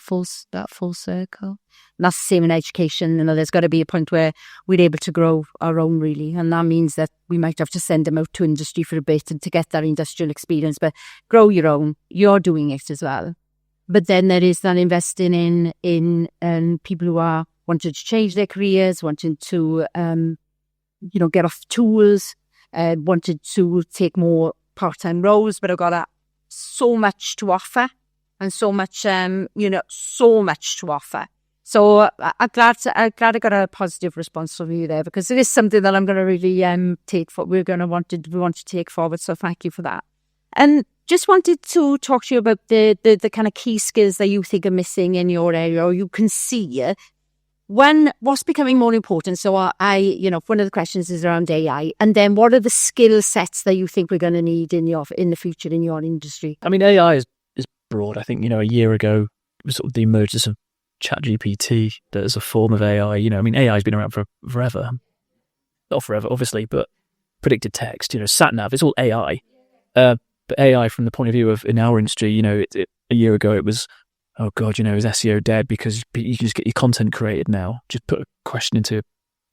full circle. And that's the same in education. There's got to be a point where we're able to grow our own, really, and that means that we might have to send them out to industry for a bit and to get that industrial experience. But grow your own. You're doing it as well. But then there is that investing in people who are wanting to change their careers, wanting to get off tools, wanted to take more part-time roles, but I've got so much to offer and so much to offer. So I'm glad I got a positive response from you there, because it is something that I'm going to really we want to take forward. So thank you for that. And just wanted to talk to you about the kind of key skills that you think are missing in your area, or you can see what's becoming more important. So one of the questions is around AI, and then what are the skill sets that you think we're going to need in the future in your industry? I mean, AI is broad. I think, a year ago, it was sort of the emergence of ChatGPT as a form of AI. AI has been around for forever. Not forever, obviously, but predicted text, sat-nav, it's all AI. But AI from the point of view of, in our industry, a year ago it was, oh God, is SEO dead because you can just get your content created now? Just put a question into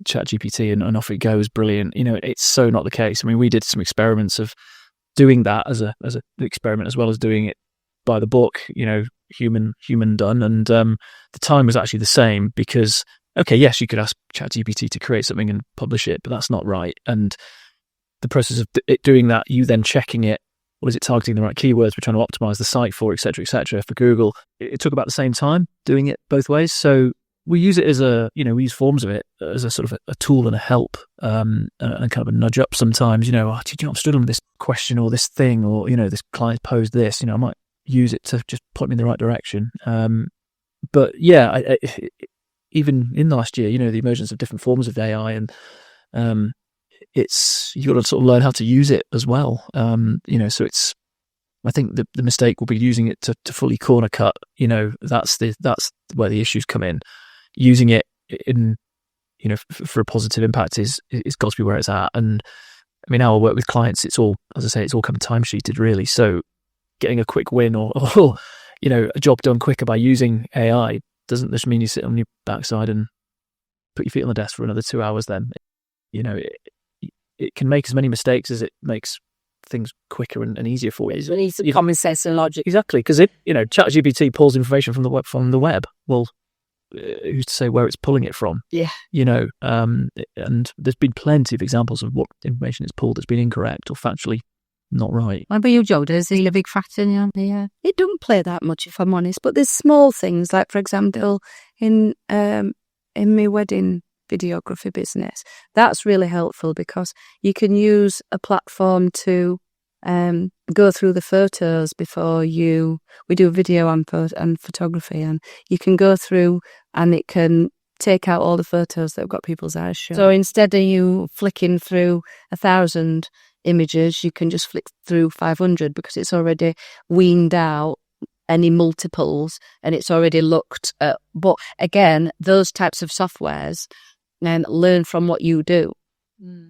ChatGPT and off it goes. Brilliant. It's so not the case. I mean, we did some experiments of doing that as an experiment, as well as doing it by the book, human done. And the time was actually the same because, okay, yes, you could ask ChatGPT to create something and publish it, but that's not right. And the process of it doing that, you then checking it, what is it targeting the right keywords we're trying to optimize the site for, et cetera, for Google. It took about the same time doing it both ways. So we use it as we use forms of it as a sort of a tool and a help, and kind of a nudge up sometimes, I'm struggling with this question or this thing, or, this client posed this, I might use it to just point me in the right direction. But yeah, even in the last year, the emergence of different forms of AI, and you've got to sort of learn how to use it as well. So I think the mistake will be using it to fully corner cut. That's where the issues come in. Using it in, for a positive impact is got to be where it's at. And I mean, our work with clients, it's all, as I say, it's all come time sheeted really. So getting a quick win or a job done quicker by using AI doesn't just mean you sit on your backside and put your feet on the desk for another 2 hours. Then, it can make as many mistakes as it makes things quicker and easier for you. You need some common sense and logic. Exactly, because ChatGPT pulls information from the web. Well, who's to say where it's pulling it from? Yeah. And there's been plenty of examples of what information it's pulled that's been incorrect or factually not right. What about you, Joada? Is he a big factor in your It don't play that much, if I'm honest. But there's small things, like for example, in my wedding videography business, that's really helpful because you can use a platform to go through the photos before we do video and photography, and you can go through and it can take out all the photos that have got people's eyes shut. So instead of you flicking through 1,000 images, you can just flick through 500 because it's already weaned out any multiples and it's already looked at. But again, those types of softwares learn from what you do.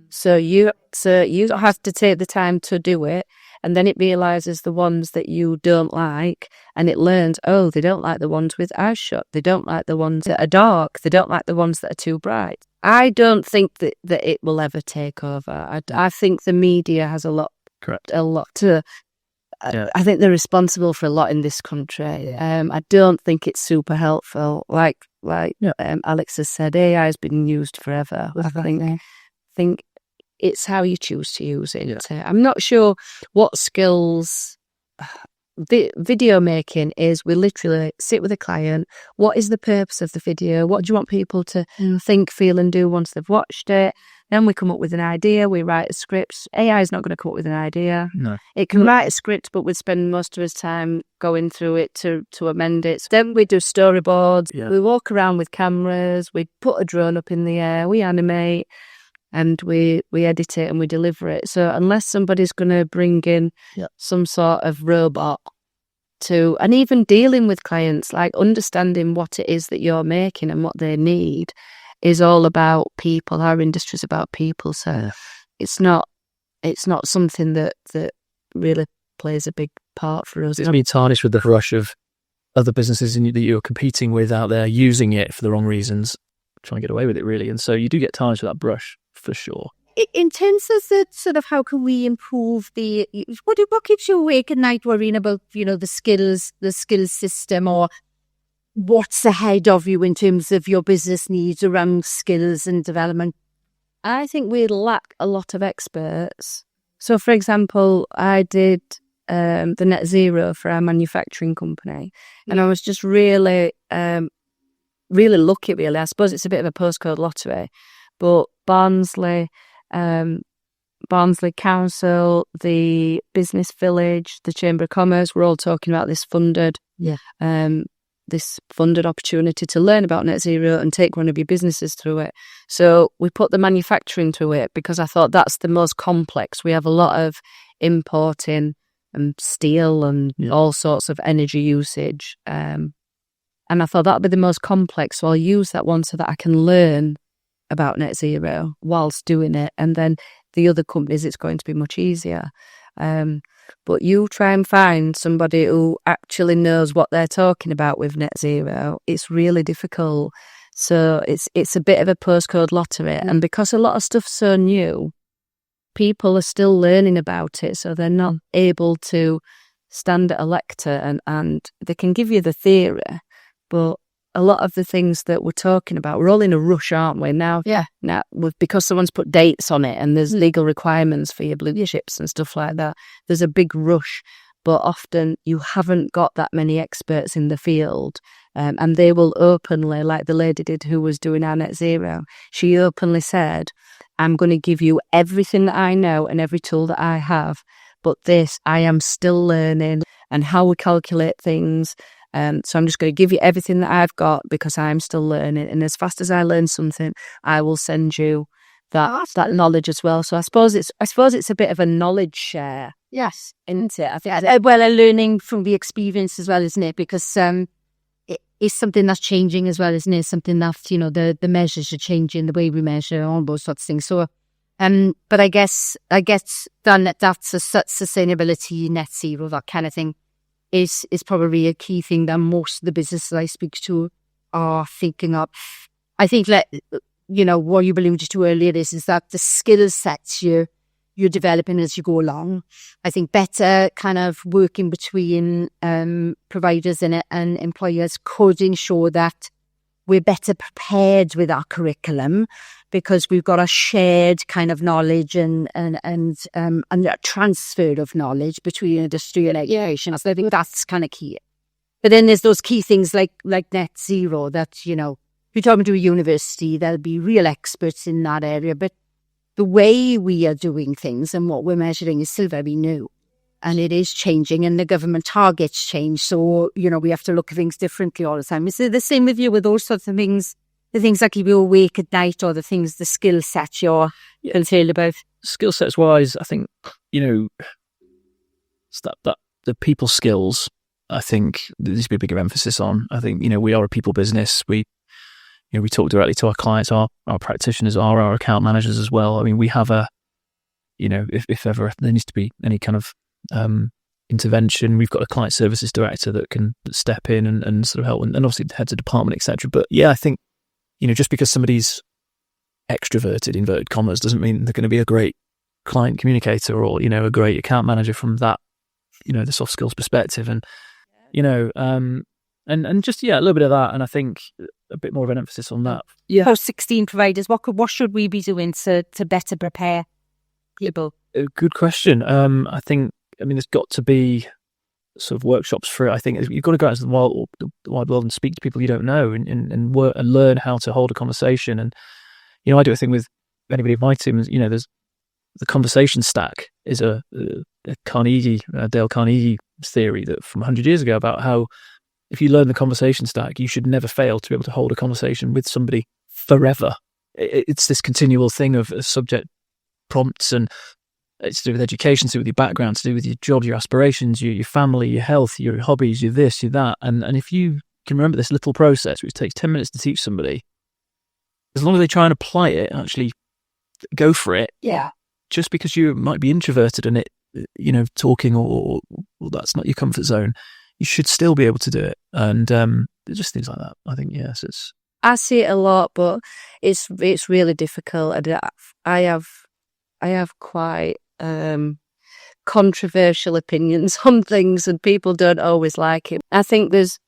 So you have to take the time to do it, and then it realizes the ones that you don't like, and it learns, oh, they don't like the ones with eyes shut, they don't like the ones that are dark, they don't like the ones that are too bright. I don't think that it will ever take over. I think the media has a lot to. I think they're responsible for a lot in this country. I don't think it's super helpful. Like Alex has said, AI has been used forever. I think it's how you choose to use it. I'm not sure what skills. Video making is, we literally sit with a client. What is the purpose of the video? What do you want people to think, feel and do once they've watched it? Then we come up with an idea, we write a script. AI is not going to come up with an idea. No. It can write a script, but we'd spend most of his time going through it to amend it. So then we do storyboards. We walk around with cameras. We put a drone up in the air. We animate. And we edit it and we deliver it. So unless somebody's going to bring in some sort of robot and even dealing with clients, like understanding what it is that you're making and what they need is all about people. Our industry is about people. So it's not something that really plays a big part for us. It's being tarnished with the brush of other businesses that you're competing with out there using it for the wrong reasons, trying to get away with it really. And so you do get tarnished with that brush. For sure. In terms of the sort of how can we improve what keeps you awake at night worrying about, the skills system, or what's ahead of you in terms of your business needs around skills and development? I think we lack a lot of experts. So for example, I did the net zero for our manufacturing company, and I was just really lucky really. I suppose it's a bit of a postcode lottery. But Barnsley Council, the Business Village, the Chamber of Commerce, we're all talking about this funded opportunity to learn about net zero and take one of your businesses through it. So we put the manufacturing through it because I thought that's the most complex. We have a lot of importing and steel and all sorts of energy usage. And I thought that would be the most complex. So I'll use that one so that I can learn about net zero whilst doing it, and then the other companies it's going to be much easier. But you try and find somebody who actually knows what they're talking about with net zero, it's really difficult. So it's a bit of a postcode lottery, and because a lot of stuff's so new, people are still learning about it, so they're not able to stand at a lecture and they can give you the theory, but a lot of the things that we're talking about, we're all in a rush, aren't we? Now, because someone's put dates on it and there's legal requirements for your blue chips and stuff like that, there's a big rush. But often you haven't got that many experts in the field, and they will openly, like the lady did who was doing our net zero, she openly said, I'm going to give you everything that I know and every tool that I have, but this I am still learning and how we calculate things. So I'm just going to give you everything that I've got because I'm still learning. And as fast as I learn something, I will send you that knowledge as well. So I suppose it's a bit of a knowledge share. Yes, isn't it? I think a learning from the experience as well, isn't it? Because it is something that's changing as well, isn't it? Something that the measures are changing, the way we measure, all those sorts of things. So, but I guess that's sustainability, net zero, that kind of thing. Is probably a key thing that most of the businesses I speak to are thinking of. I think that, what you alluded to earlier is that the skill sets you're developing as you go along. I think better kind of working between providers and employers could ensure that we're better prepared with our curriculum because we've got a shared kind of knowledge and a transfer of knowledge between industry and education. So I think that's kind of key. But then there's those key things like net zero that, you know, if you're talking to a university, there'll be real experts in that area. But the way we are doing things and what we're measuring is still very new. And it is changing, and the government targets change. So, you know, we have to look at things differently all the time. Is it the same with you with those sorts of things? The things that keep you awake at night, or the things, the skill sets you're concerned about? Skill sets wise, I think, you know, it's that the people skills, I think there needs to be a bigger emphasis on. I think, you know, we are a people business. We talk directly to our clients, our practitioners are our account managers as well. I mean, we have a, you know, if ever there needs to be any kind of intervention, we've got a client services director that can step in and sort of help, and obviously the heads of department, etc. But yeah, I think, you know, just because somebody's extroverted, inverted commas, doesn't mean they're going to be a great client communicator or, you know, a great account manager from that, you know, the soft skills perspective. And, you know, and just, yeah, a little bit of that. And I think a bit more of an emphasis on that. Yeah. Post-16 providers, what should we be doing to better prepare people? Good question. I think, I mean, there's got to be sort of workshops for it. I think you've got to go out into the wide world and speak to people you don't know and work and learn how to hold a conversation. And, you know, I do a thing with anybody in my team, you know, there's the conversation stack is a Dale Carnegie theory that from 100 years ago about how if you learn the conversation stack, you should never fail to be able to hold a conversation with somebody forever. It's this continual thing of subject prompts, and it's to do with education, to do with your background, to do with your job, your aspirations, your family, your health, your hobbies, your this, your that. And if you can remember this little process, which takes 10 minutes to teach somebody, as long as they try and apply it, actually go for it. Yeah. Just because you might be introverted and it, you know, talking or that's not your comfort zone, you should still be able to do it. And just things like that. I think, yes, it's... I see it a lot, but it's really difficult. And I have quite controversial opinions on things, and people don't always like it. I think there's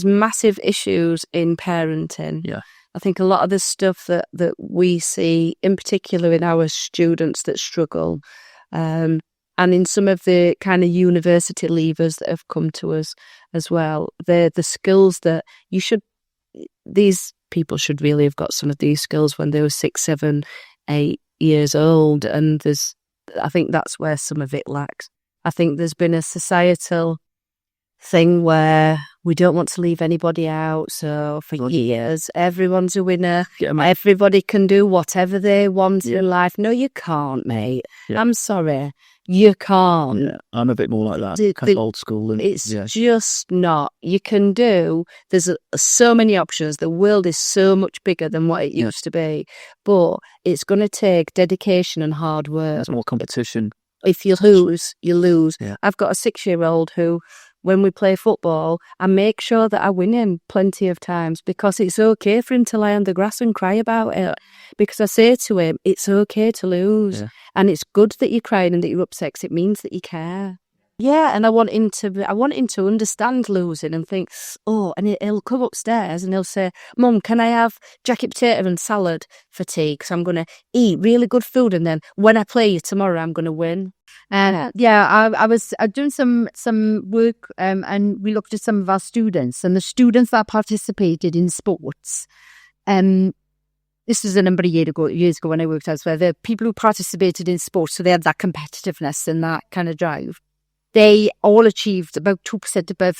massive issues in parenting. Yeah. I think a lot of the stuff that we see, in particular in our students that struggle, and in some of the kind of university leavers that have come to us as well, they're the skills that these people should really have got some of these skills when they were 6, 7, 8 years old. And I think that's where some of it lacks. I think there's been a societal thing where we don't want to leave anybody out. So for years, everyone's a winner. Everybody can do whatever they want in life. No, you can't, mate. Yeah. I'm sorry. You can't. Yeah, I'm a bit more like that, kind of old school. And, it's just not. You can do, there's so many options. The world is so much bigger than what it used to be. But it's going to take dedication and hard work. There's more competition. If you lose, you lose. Yeah. I've got a 6-year-old who, when we play football, I make sure that I win him plenty of times, because it's okay for him to lie on the grass and cry about it. Because I say to him, it's okay to lose. Yeah. And it's good that you're crying and that you're upset, 'cause it means that you care. Yeah, and I want him to understand losing and think, oh, and he'll come upstairs and he'll say, Mum, can I have jacket potato and salad for tea? Because I'm going to eat really good food, and then when I play you tomorrow, I'm going to win. And I was doing some work, and we looked at some of our students, and the students that participated in sports. This was a number of years ago when I worked elsewhere. The people who participated in sports, so they had that competitiveness and that kind of drive. They all achieved about 2% above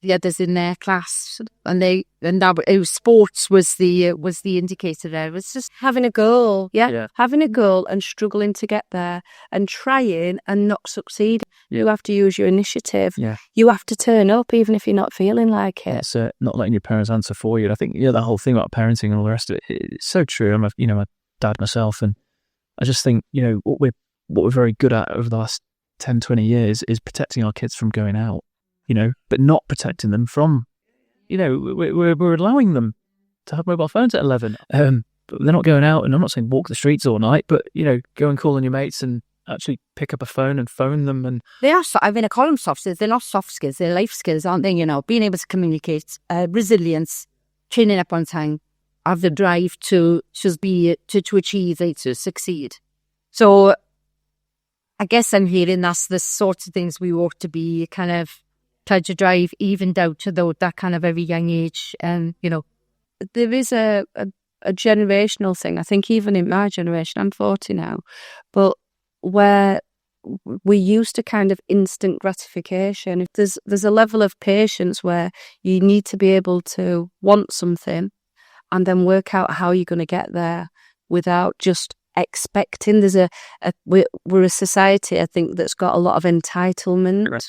the others in their class, and sports was the indicator there. It was just having a goal, having a goal and struggling to get there and trying and not succeeding. Yeah. You have to use your initiative. Yeah. You have to turn up even if you're not feeling like it. It's not letting your parents answer for you. And I think that whole thing about parenting and all the rest of it, it's so true. I'm a dad myself, and I just think what we're very good at over the last 10, 20 years is protecting our kids from going out, but not protecting them from, we're allowing them to have mobile phones at 11. But they're not going out, and I'm not saying walk the streets all night, but, go and call on your mates and actually pick up a phone and phone them. And they are, I call them soft skills. They're not soft skills, they're life skills, aren't they? Being able to communicate, resilience, tuning up on time, have the drive to achieve it, to succeed. So I guess I'm hearing that's the sorts of things we ought to be kind of trying to drive even down to that kind of very young age. And, there is a generational thing. I think even in my generation, I'm 40 now, but where we used to kind of instant gratification. There's a level of patience where you need to be able to want something and then work out how you're going to get there without just expecting. We're a society, I think, that's got a lot of entitlement, Right.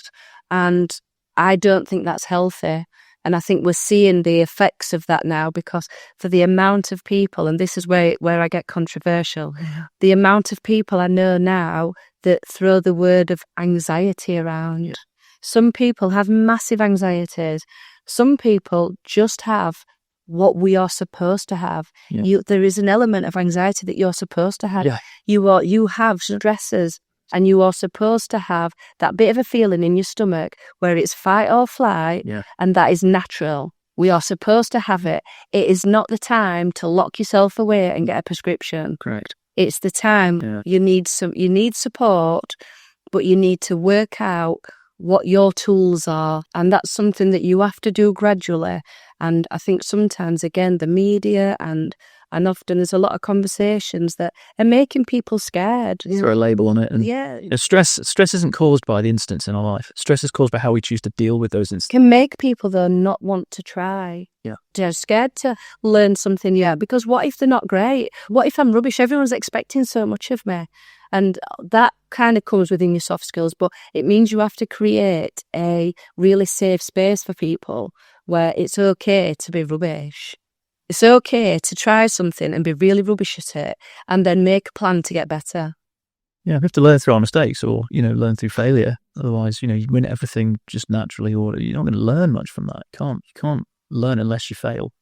and I don't think that's healthy. And I think we're seeing the effects of that now, because for the amount of people, and this is where I get controversial, the amount of people I know now that throw the word of anxiety around. Yeah. Some people have massive anxieties. Some people just have what we are supposed to have. Yeah. There is an element of anxiety that you're supposed to have. Yeah. You have stresses, and you are supposed to have that bit of a feeling in your stomach where it's fight or flight, Yeah. and that is natural. We are supposed to have it. It is not the time to lock yourself away and get a prescription. Correct. It's the time you need support, but you need to work out what your tools are, and that's something that you have to do gradually. And I think sometimes, again, the media and often there's a lot of conversations that are making people scared. Throw a label on it. And Yeah. stress isn't caused by the incidents in our life. Stress is caused by how we choose to deal with those incidents. Can make people, though, not want to try. Yeah. They're scared to learn something new, because what if they're not great? What if I'm rubbish? Everyone's expecting so much of me. And that kind of comes within your soft skills, but it means you have to create a really safe space for people where it's okay to be rubbish. It's okay to try something and be really rubbish at it and then make a plan to get better. Yeah, we have to learn through our mistakes, or, learn through failure. Otherwise, you win everything just naturally, or you're not going to learn much from that. You can't learn unless you fail.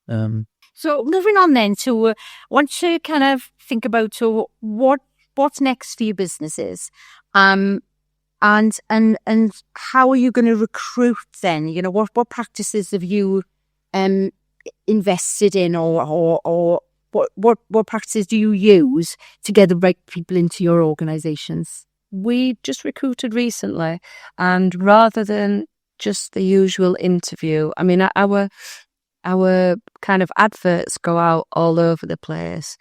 So moving on then to, I want to kind of think about what's next for your businesses, and how are you going to recruit then? What practices have you invested in, or what practices do you use to get the right people into your organisations? We just recruited recently, and rather than just the usual interview, I mean, our kind of adverts go out all over the place.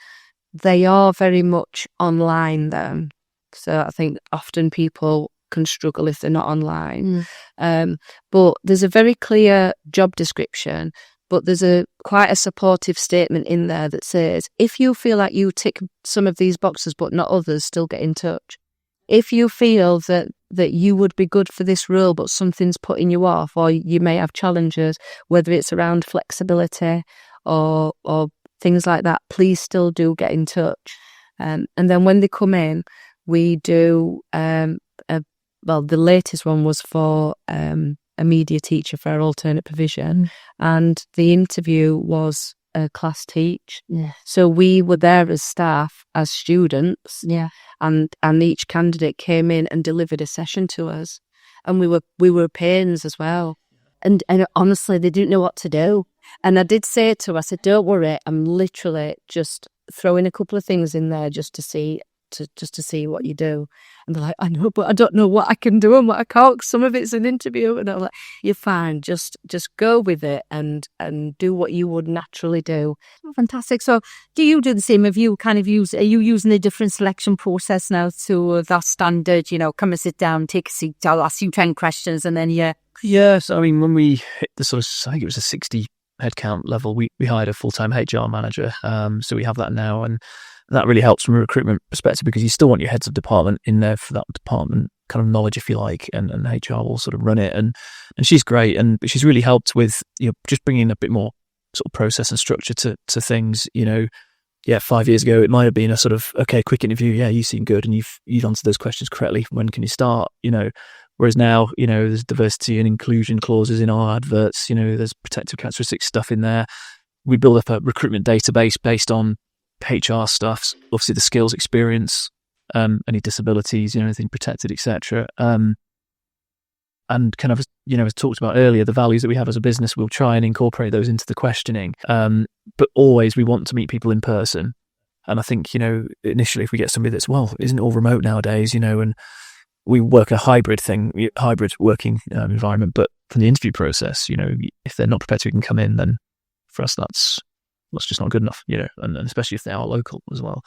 They are very much online then. So I think often people can struggle if they're not online. But there's a very clear job description, but there's quite a supportive statement in there that says, if you feel like you tick some of these boxes but not others, still get in touch. If you feel that you would be good for this role but something's putting you off, or you may have challenges, whether it's around flexibility or things like that, please still do get in touch. And then when they come in, we do, the latest one was for a media teacher for our alternate provision, and the interview was a class teach. Yeah. So we were there as staff, as students, and each candidate came in and delivered a session to us, and we were pains as well. And honestly, they didn't know what to do. And I did say to her, I said, don't worry, I'm literally just throwing a couple of things in there just to see what you do. And they're like, I know, but I don't know what I can do and what I can't, 'cause some of it's an interview. And I'm like, you're fine, just go with it and do what you would naturally do. Fantastic. So do you do the same? Are you using a different selection process now to that standard, come and sit down, take a seat, I'll ask you 10 questions, and then Yes, I mean, when we hit the sort of, I think it was a 60 headcount level, we hired a full-time HR manager. So we have that now, and that really helps from a recruitment perspective, because you still want your heads of department in there for that department kind of knowledge, if you like, and HR will sort of run it. And she's great, and she's really helped with just bringing in a bit more sort of process and structure to things. 5 years ago, it might have been a sort of, okay, quick interview. Yeah, you seem good, and you've answered those questions correctly. When can you start? Whereas now, there's diversity and inclusion clauses in our adverts. There's protective characteristics stuff in there. We build up a recruitment database based on HR stuff, obviously the skills, experience, any disabilities, anything protected, etc. And and kind of, as talked about earlier, the values that we have as a business, we'll try and incorporate those into the questioning. But always we want to meet people in person. And I think, initially if we get somebody that's, isn't all remote nowadays, and we work a hybrid working environment, but from the interview process, if they're not prepared to even come in, then for us, that's just not good enough, and especially if they are local as well.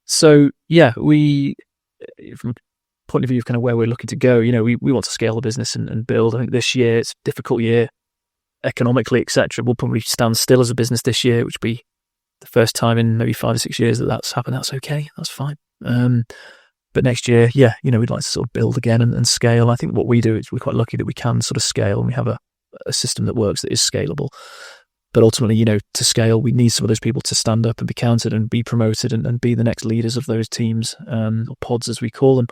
So yeah, we, from a point of view of kind of where we're looking to go, we want to scale the business and build. I think this year, it's a difficult year economically, etc. We'll probably stand still as a business this year, which will be the first time in maybe 5 or 6 years that's happened. That's okay. That's fine. But next year, we'd like to sort of build again and scale. I think what we do is we're quite lucky that we can sort of scale, and we have a system that works that is scalable. But ultimately, to scale, we need some of those people to stand up and be counted and be promoted and be the next leaders of those teams, or pods as we call them.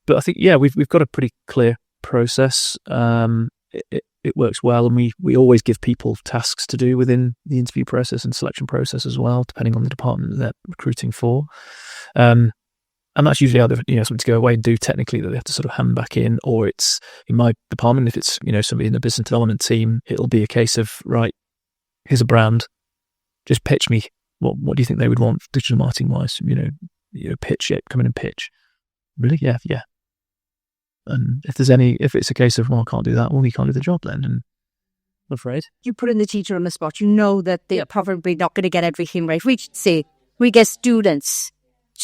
But I think, we've got a pretty clear process. It works well, and we always give people tasks to do within the interview process and selection process as well, depending on the department that they're recruiting for. And that's usually either, something to go away and do technically that they have to sort of hand back in, or it's in my department, if it's, somebody in the business development team, it'll be a case of, right, here's a brand, just pitch me. What do you think they would want digital marketing wise? Pitch it, come in and pitch. Really? Yeah. And if it's a case of, I can't do that, you can't do the job then. And I'm afraid. You put in the teacher on the spot, that they're probably not going to get everything right. We get students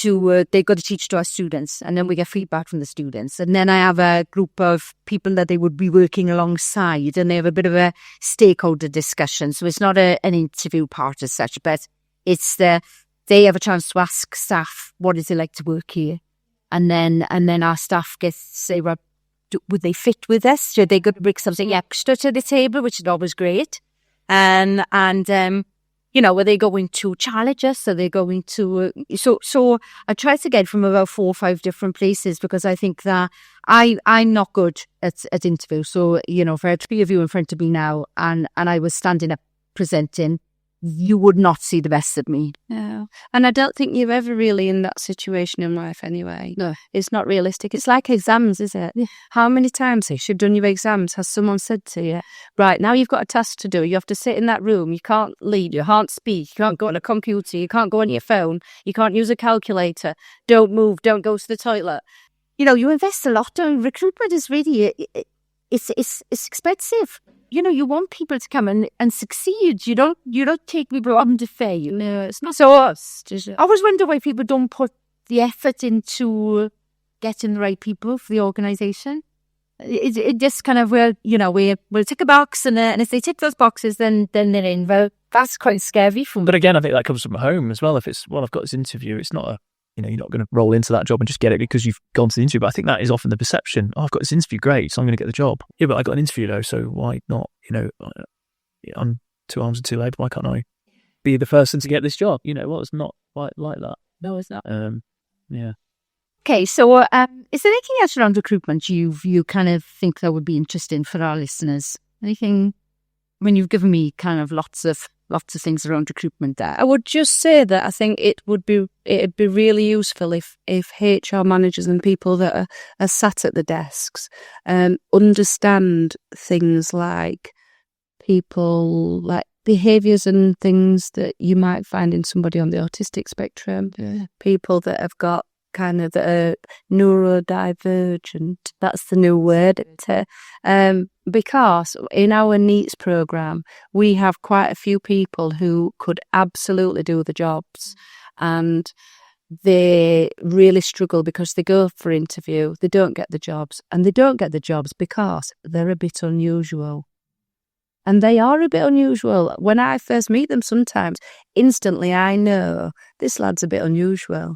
they've got to teach to our students, and then we get feedback from the students. And then I have a group of people that they would be working alongside, and they have a bit of a stakeholder discussion. So it's not an interview part as such, but it's they have a chance to ask staff, what is it like to work here? And then our staff say, well, would they fit with us? Should they go to bring something extra to the table, which is always great. Are they going to challenge us? Are they going to... So I try to get from about 4 or 5 different places, because I think that I'm not good at interviews. So, if I had 3 of you in front of me now and I was standing up presenting, you would not see the best of me. Yeah. And I don't think you're ever really in that situation in life anyway. No. It's not realistic. It's like exams, is it? Yeah. How many times since you've done your exams has someone said to you, right, now you've got a task to do. You have to sit in that room. You can't lead. You can't speak. You can't go on a computer. You can't go on your phone. You can't use a calculator. Don't move. Don't go to the toilet. You invest a lot on recruitment. Is really... It's expensive. You want people to come and succeed. You don't take people on to fail. No, it's not. So I always wonder why people don't put the effort into getting the right people for the organisation. It just kind of, we'll tick a box, and if they tick those boxes, then they're in. Well, that's quite scary for me. But again, I think that comes from home as well. If it's, I've got this interview, it's not you're not going to roll into that job and just get it because you've gone to the interview. But I think that is often the perception. I've got this interview, great, so I'm going to get the job. Yeah, but I got an interview though, so why not? I'm 2 arms and 2 legs. Why can't I be the person to get this job? It's not quite like that. No, it's not. Yeah. Okay, so is there anything else around recruitment you kind of think that would be interesting for our listeners? Anything? I mean, you've given me kind of lots of things around recruitment there. I would just say that I think it'd be really useful if HR managers and people that are sat at the desks understand things like people, like behaviours and things that you might find in somebody on the autistic spectrum, people that have got kind of that are neurodivergent. That's the new word. Because in our NEETs programme, we have quite a few people who could absolutely do the jobs, and they really struggle because they go for interview, they don't get the jobs, and they don't get the jobs because they're a bit unusual. And they are a bit unusual. When I first meet them, sometimes instantly I know this lad's a bit unusual.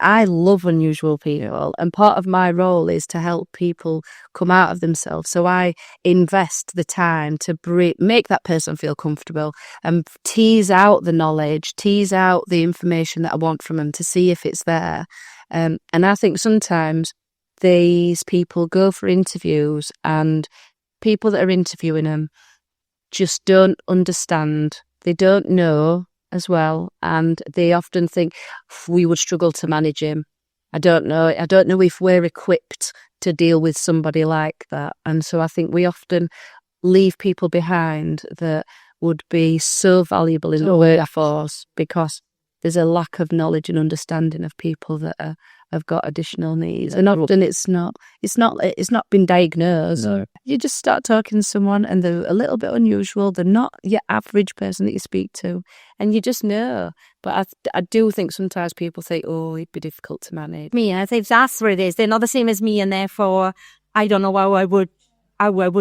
I love unusual people, and part of my role is to help people come out of themselves. So I invest the time to make that person feel comfortable and tease out the knowledge, tease out the information that I want from them to see if it's there. And I think sometimes these people go for interviews, and people that are interviewing them just don't understand. They don't know as well, and they often think we would struggle to manage him. I don't know if we're equipped to deal with somebody like that. And so I think we often leave people behind that would be so valuable in the workforce because there's a lack of knowledge and understanding of people that have got additional needs. And often it's not been diagnosed. No. You just start talking to someone and they're a little bit unusual. They're not your average person that you speak to. And you just know. But I do think sometimes people think, oh, it'd be difficult to manage. Me, I think that's where it is. They're not the same as me, and therefore I don't know how I would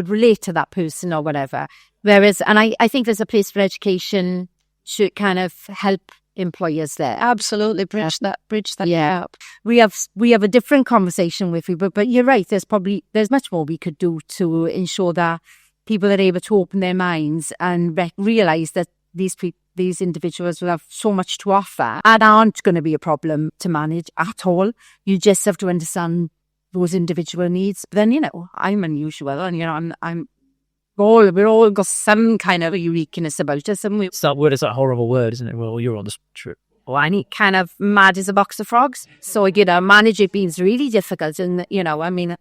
relate to that person or whatever. Whereas, and I think there's a place for education to kind of help employers there. Absolutely, bridge that gap. We have a different conversation with people, but you're right. There's much more we could do to ensure that people are able to open their minds and realise that these individuals will have so much to offer and aren't going to be a problem to manage at all. You just have to understand those individual needs. But then, I'm unusual, and we're all got some kind of uniqueness about us. And It's that horrible word, isn't it? Well, you're on the trip. Well, I'm kind of mad as a box of frogs. So, managing being's really difficult. And,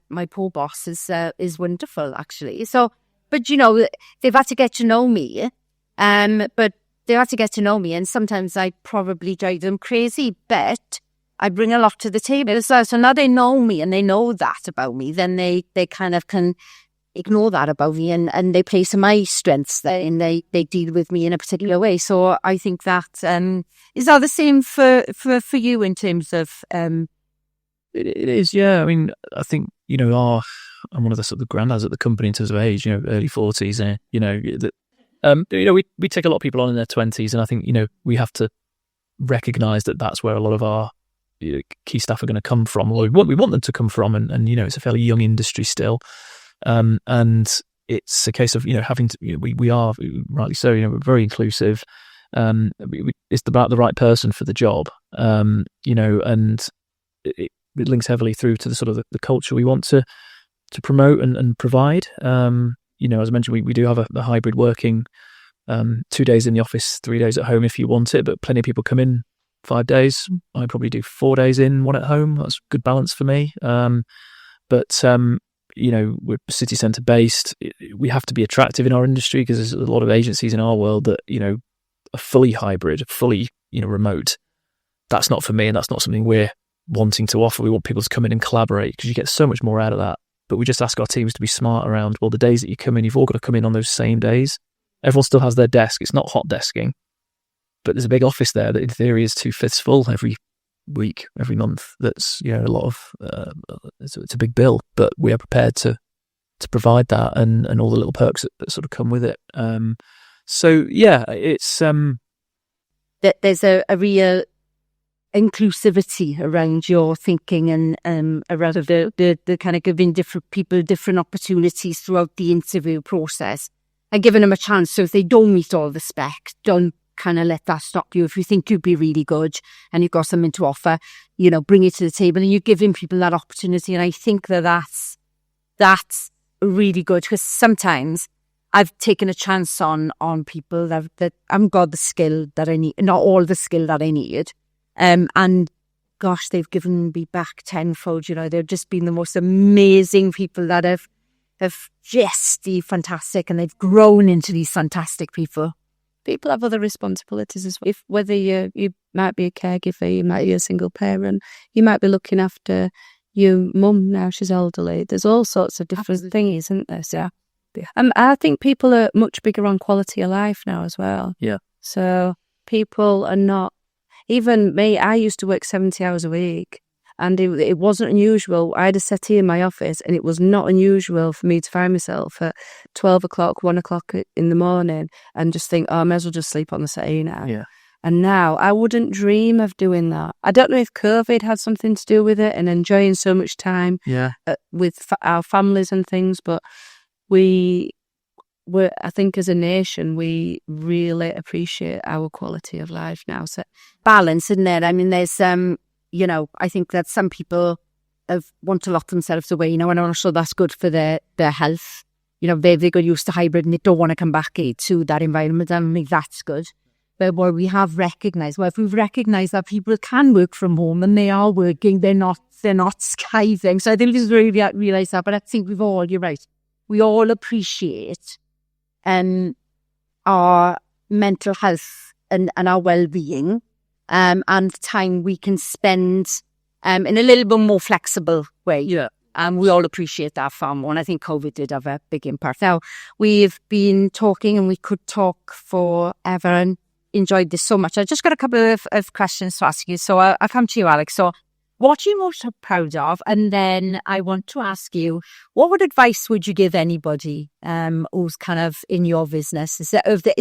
my poor boss is wonderful, actually. So, but, they've had to get to know me. But they had to get to know me. And sometimes I probably drive them crazy. But I bring a lot to the table. So now they know me and they know that about me. Then they kind of can ignore that about me and they play to my strengths there and they deal with me in a particular way. So I think that is that the same for you in terms of It is, yeah. I mean, I think, I'm one of the sort of granddads at the company in terms of age, early 40s, we take a lot of people on in their 20s, and I think, we have to recognise that that's where a lot of our key staff are going to come from, or we want them to come from, and it's a fairly young industry still. And it's a case of, having to, we are, rightly so, we're very inclusive. It's about the right person for the job, and it links heavily through to the sort of the culture we want to promote and provide. As I mentioned, we do have a hybrid working, 2 days in the office, 3 days at home if you want it, but plenty of people come in 5 days. I probably do 4 days in, 1 at home. That's a good balance for me. We're city centre based. We have to be attractive in our industry because there's a lot of agencies in our world that, are fully hybrid, fully, remote. That's not for me, and that's not something we're wanting to offer. We want people to come in and collaborate because you get so much more out of that. But we just ask our teams to be smart around, well, the days that you come in, you've all got to come in on those same days. Everyone still has their desk. It's not hot desking, but there's a big office there that in theory is 2/5 full every week, every month. That's, a lot of, it's a big bill, but we are prepared to provide that and all the little perks that sort of come with it. It's... that there's a real inclusivity around your thinking and around the kind of giving different people different opportunities throughout the interview process and giving them a chance. So if they don't meet all the spec, don't kind of let that stop you. If you think you'd be really good and you've got something to offer, bring it to the table and you're giving people that opportunity. And I think that's really good because sometimes I've taken a chance on people that I've got the skill that I need, not all the skill that I need. And gosh, they've given me back tenfold. They've just been the most amazing people that have just been fantastic, and they've grown into these fantastic people. People have other responsibilities as well. Whether you might be a caregiver, you might be a single parent, you might be looking after your mum now she's elderly. There's all sorts of different things, isn't there? So, I think people are much bigger on quality of life now as well. Yeah. So people are not. Even me, I used to work 70 hours a week, and it wasn't unusual. I had a settee in my office, and it was not unusual for me to find myself at 12 o'clock, 1 o'clock in the morning and just think, I may as well just sleep on the settee now. Yeah. And now I wouldn't dream of doing that. I don't know if COVID had something to do with it and enjoying so much time with our families and things, but I think as a nation, we really appreciate our quality of life now. So balance, isn't it? I mean, there's, I think that some people want to lock themselves away, and I'm not sure that's good for their health. They got used to hybrid and they don't want to come back to that environment. I think that's good. but where we have recognised, if we've recognised that people can work from home and they are working, they're not skiving. So I think we've really realised that. But I think you're right, we all appreciate our mental health and our well-being and time we can spend in a little bit more flexible way. Yeah. We all appreciate that far more, and I think COVID did have a big impact. Now, we've been talking and we could talk forever and enjoyed this so much. I just got a couple of questions to ask you. So I'll come to you, Alex. So what are you most proud of? And then I want to ask you, what advice would you give anybody who's kind of in your business? Is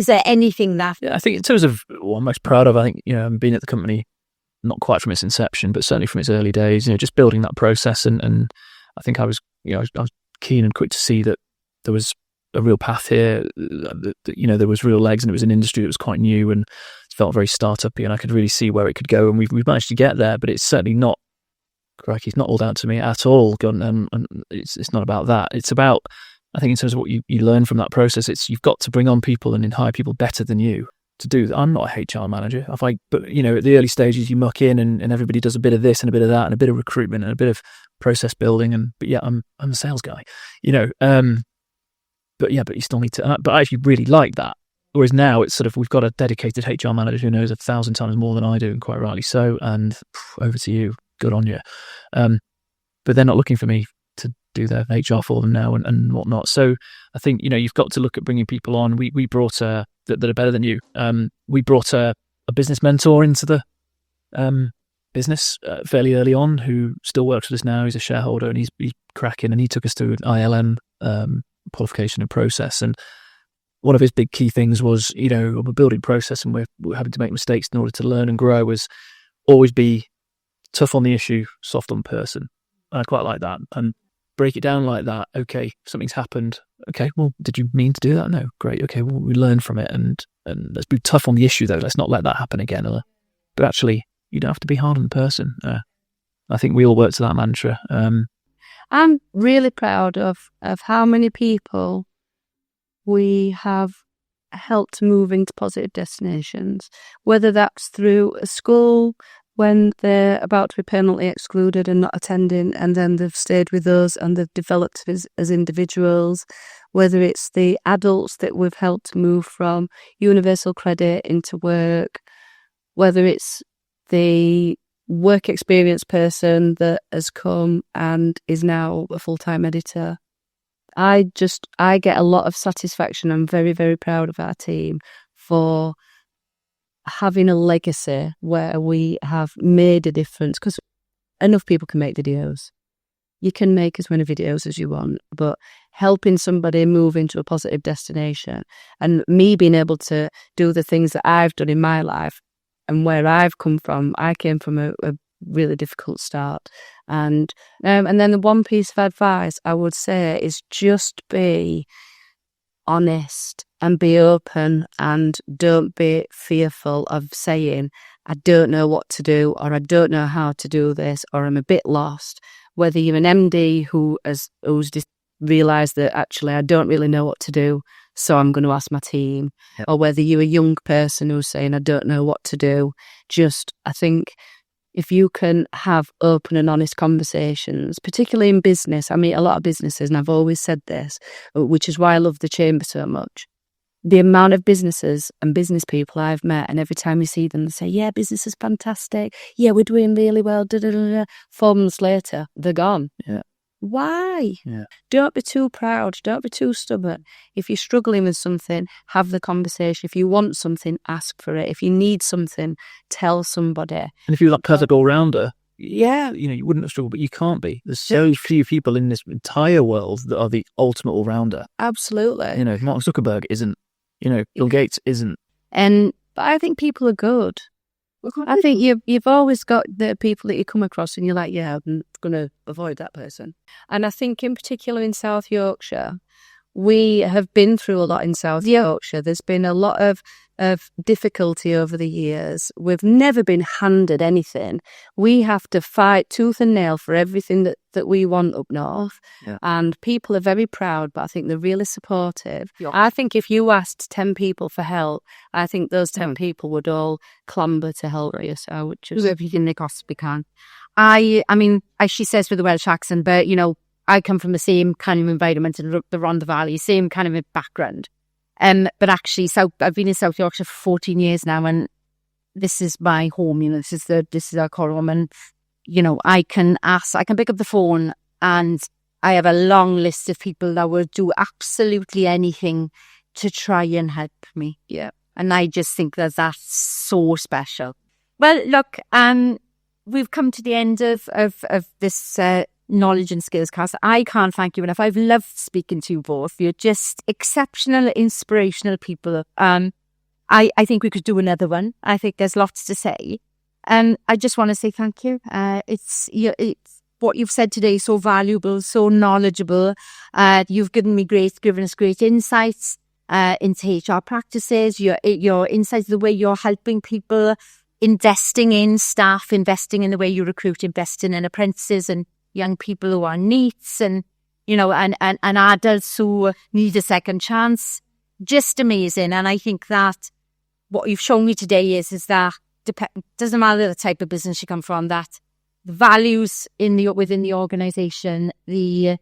there anything that... Yeah, I think in terms of what I'm most proud of, I think, I've been at the company not quite from its inception, but certainly from its early days, just building that process. And I think I was keen and quick to see that there was a real path here, that there was real legs, and it was an industry that was quite new and it felt very startup-y, and I could really see where it could go. And we've managed to get there, but it's certainly not, crikey, it's not all down to me at all. And it's not about that. It's about, I think in terms of what you learn from that process, you've got to bring on people and hire people better than you to do that. I'm not a HR manager. But at the early stages, you muck in and everybody does a bit of this and a bit of that and a bit of recruitment and a bit of process building. But I'm a sales guy, but you still need to, but I actually really like that. Whereas now it's sort of, we've got a dedicated HR manager who knows 1,000 times more than I do, and quite rightly so. And over to you. Good on you. But they're not looking for me to do their HR for them now and whatnot. So I think, you've got to look at bringing people on. We brought that are better than you. We brought a business mentor into the business fairly early on, who still works with us now. He's a shareholder and he's cracking, and he took us through an ILM qualification and process. And one of his big key things was, we're building process and we're having to make mistakes in order to learn and grow, was always be tough on the issue, soft on person. And I quite like that. And break it down like that. Okay, something's happened. Okay, well, did you mean to do that? No. Great. Okay, well, we learn from it, and let's be tough on the issue, though. Let's not let that happen again. But actually, you don't have to be hard on the person. I think we all work to that mantra. I'm really proud of how many people we have helped move into positive destinations, whether that's through a school when they're about to be permanently excluded and not attending, and then they've stayed with us and they've developed as individuals, whether it's the adults that we've helped move from universal credit into work, whether it's the work experience person that has come and is now a full-time editor. I get a lot of satisfaction. I'm very, very proud of our team for having a legacy where we have made a difference, because enough people can make videos. You can make as many videos as you want, but helping somebody move into a positive destination, and me being able to do the things that I've done in my life and where I've come from, I came from a really difficult start. And then the one piece of advice I would say is just be honest and be open, and don't be fearful of saying, I don't know what to do, or I don't know how to do this, or I'm a bit lost. Whether you're an MD who's just realised that actually I don't really know what to do, so I'm going to ask my team, or whether you're a young person who's saying I don't know what to do. I think if you can have open and honest conversations, particularly in business, I meet a lot of businesses, and I've always said this, which is why I love the Chamber so much. The amount of businesses and business people I've met, and every time you see them, they say, yeah, business is fantastic. Yeah, we're doing really well. 4 months later, they're gone. Yeah. Why? Yeah. Don't be too proud. Don't be too stubborn. If you're struggling with something, have the conversation. If you want something, ask for it. If you need something, tell somebody. And if you're that perfect all-rounder, you wouldn't have struggled, but you can't be. There's so few people in this entire world that are the ultimate all-rounder. Absolutely. Mark Zuckerberg isn't. Bill Gates isn't. But I think people are good. I think you've always got the people that you come across and you're like, yeah, I'm going to avoid that person. And I think in particular in South Yorkshire, we have been through a lot in South Yorkshire. There's been a lot of difficulty over the years. We've never been handed anything. We have to fight tooth and nail for everything that we want up north. Yeah. And people are very proud, but I think they're really supportive. Yeah. I think if you asked 10 people for help, I think those 10 people would all clamber to help you. So which is Do everything they possibly can. I mean, as she says with the Welsh accent, but, I come from the same kind of environment in the Rhondda Valley, same kind of background. But actually, I've been in South Yorkshire for 14 years now, and this is my home. This is our core home, and I can pick up the phone, and I have a long list of people that will do absolutely anything to try and help me. Yeah, and I just think that that's so special. Well, look, we've come to the end of this knowledge and skills cast. I can't thank you enough. I've loved speaking to you both. You're just exceptional, inspirational people. I think we could do another one. I think there's lots to say. And I just want to say thank you. It's what you've said today is so valuable, so knowledgeable. You've given us great insights into HR practices, your insights, the way you're helping people, investing in staff, investing in the way you recruit, investing in apprentices and young people who are NEETs and adults who need a second chance. Just amazing. And I think that what you've shown me today is that doesn't matter the type of business you come from, that the values within the organisation, the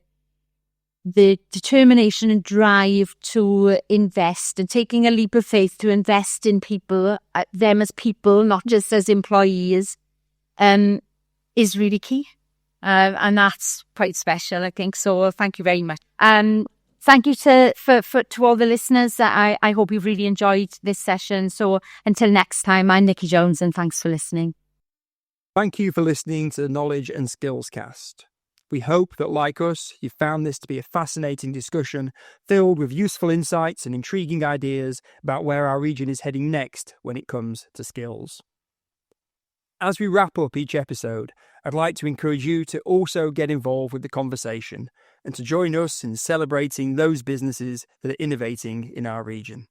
determination and drive to invest and taking a leap of faith to invest in people, them as people, not just as employees, is really key. And that's quite special, I think. So thank you very much. Thank you to all the listeners. I hope you've really enjoyed this session. So until next time, I'm Nikki Jones, and thanks for listening. Thank you for listening to the Knowledge and Skills Cast. We hope that, like us, you found this to be a fascinating discussion filled with useful insights and intriguing ideas about where our region is heading next when it comes to skills. As we wrap up each episode, I'd like to encourage you to also get involved with the conversation and to join us in celebrating those businesses that are innovating in our region.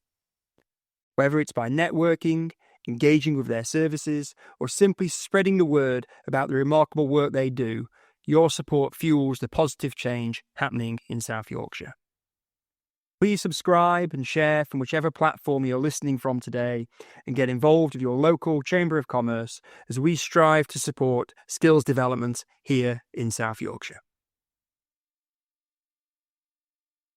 Whether it's by networking, engaging with their services, or simply spreading the word about the remarkable work they do, your support fuels the positive change happening in South Yorkshire. Please subscribe and share from whichever platform you're listening from today, and get involved with your local Chamber of Commerce as we strive to support skills development here in South Yorkshire.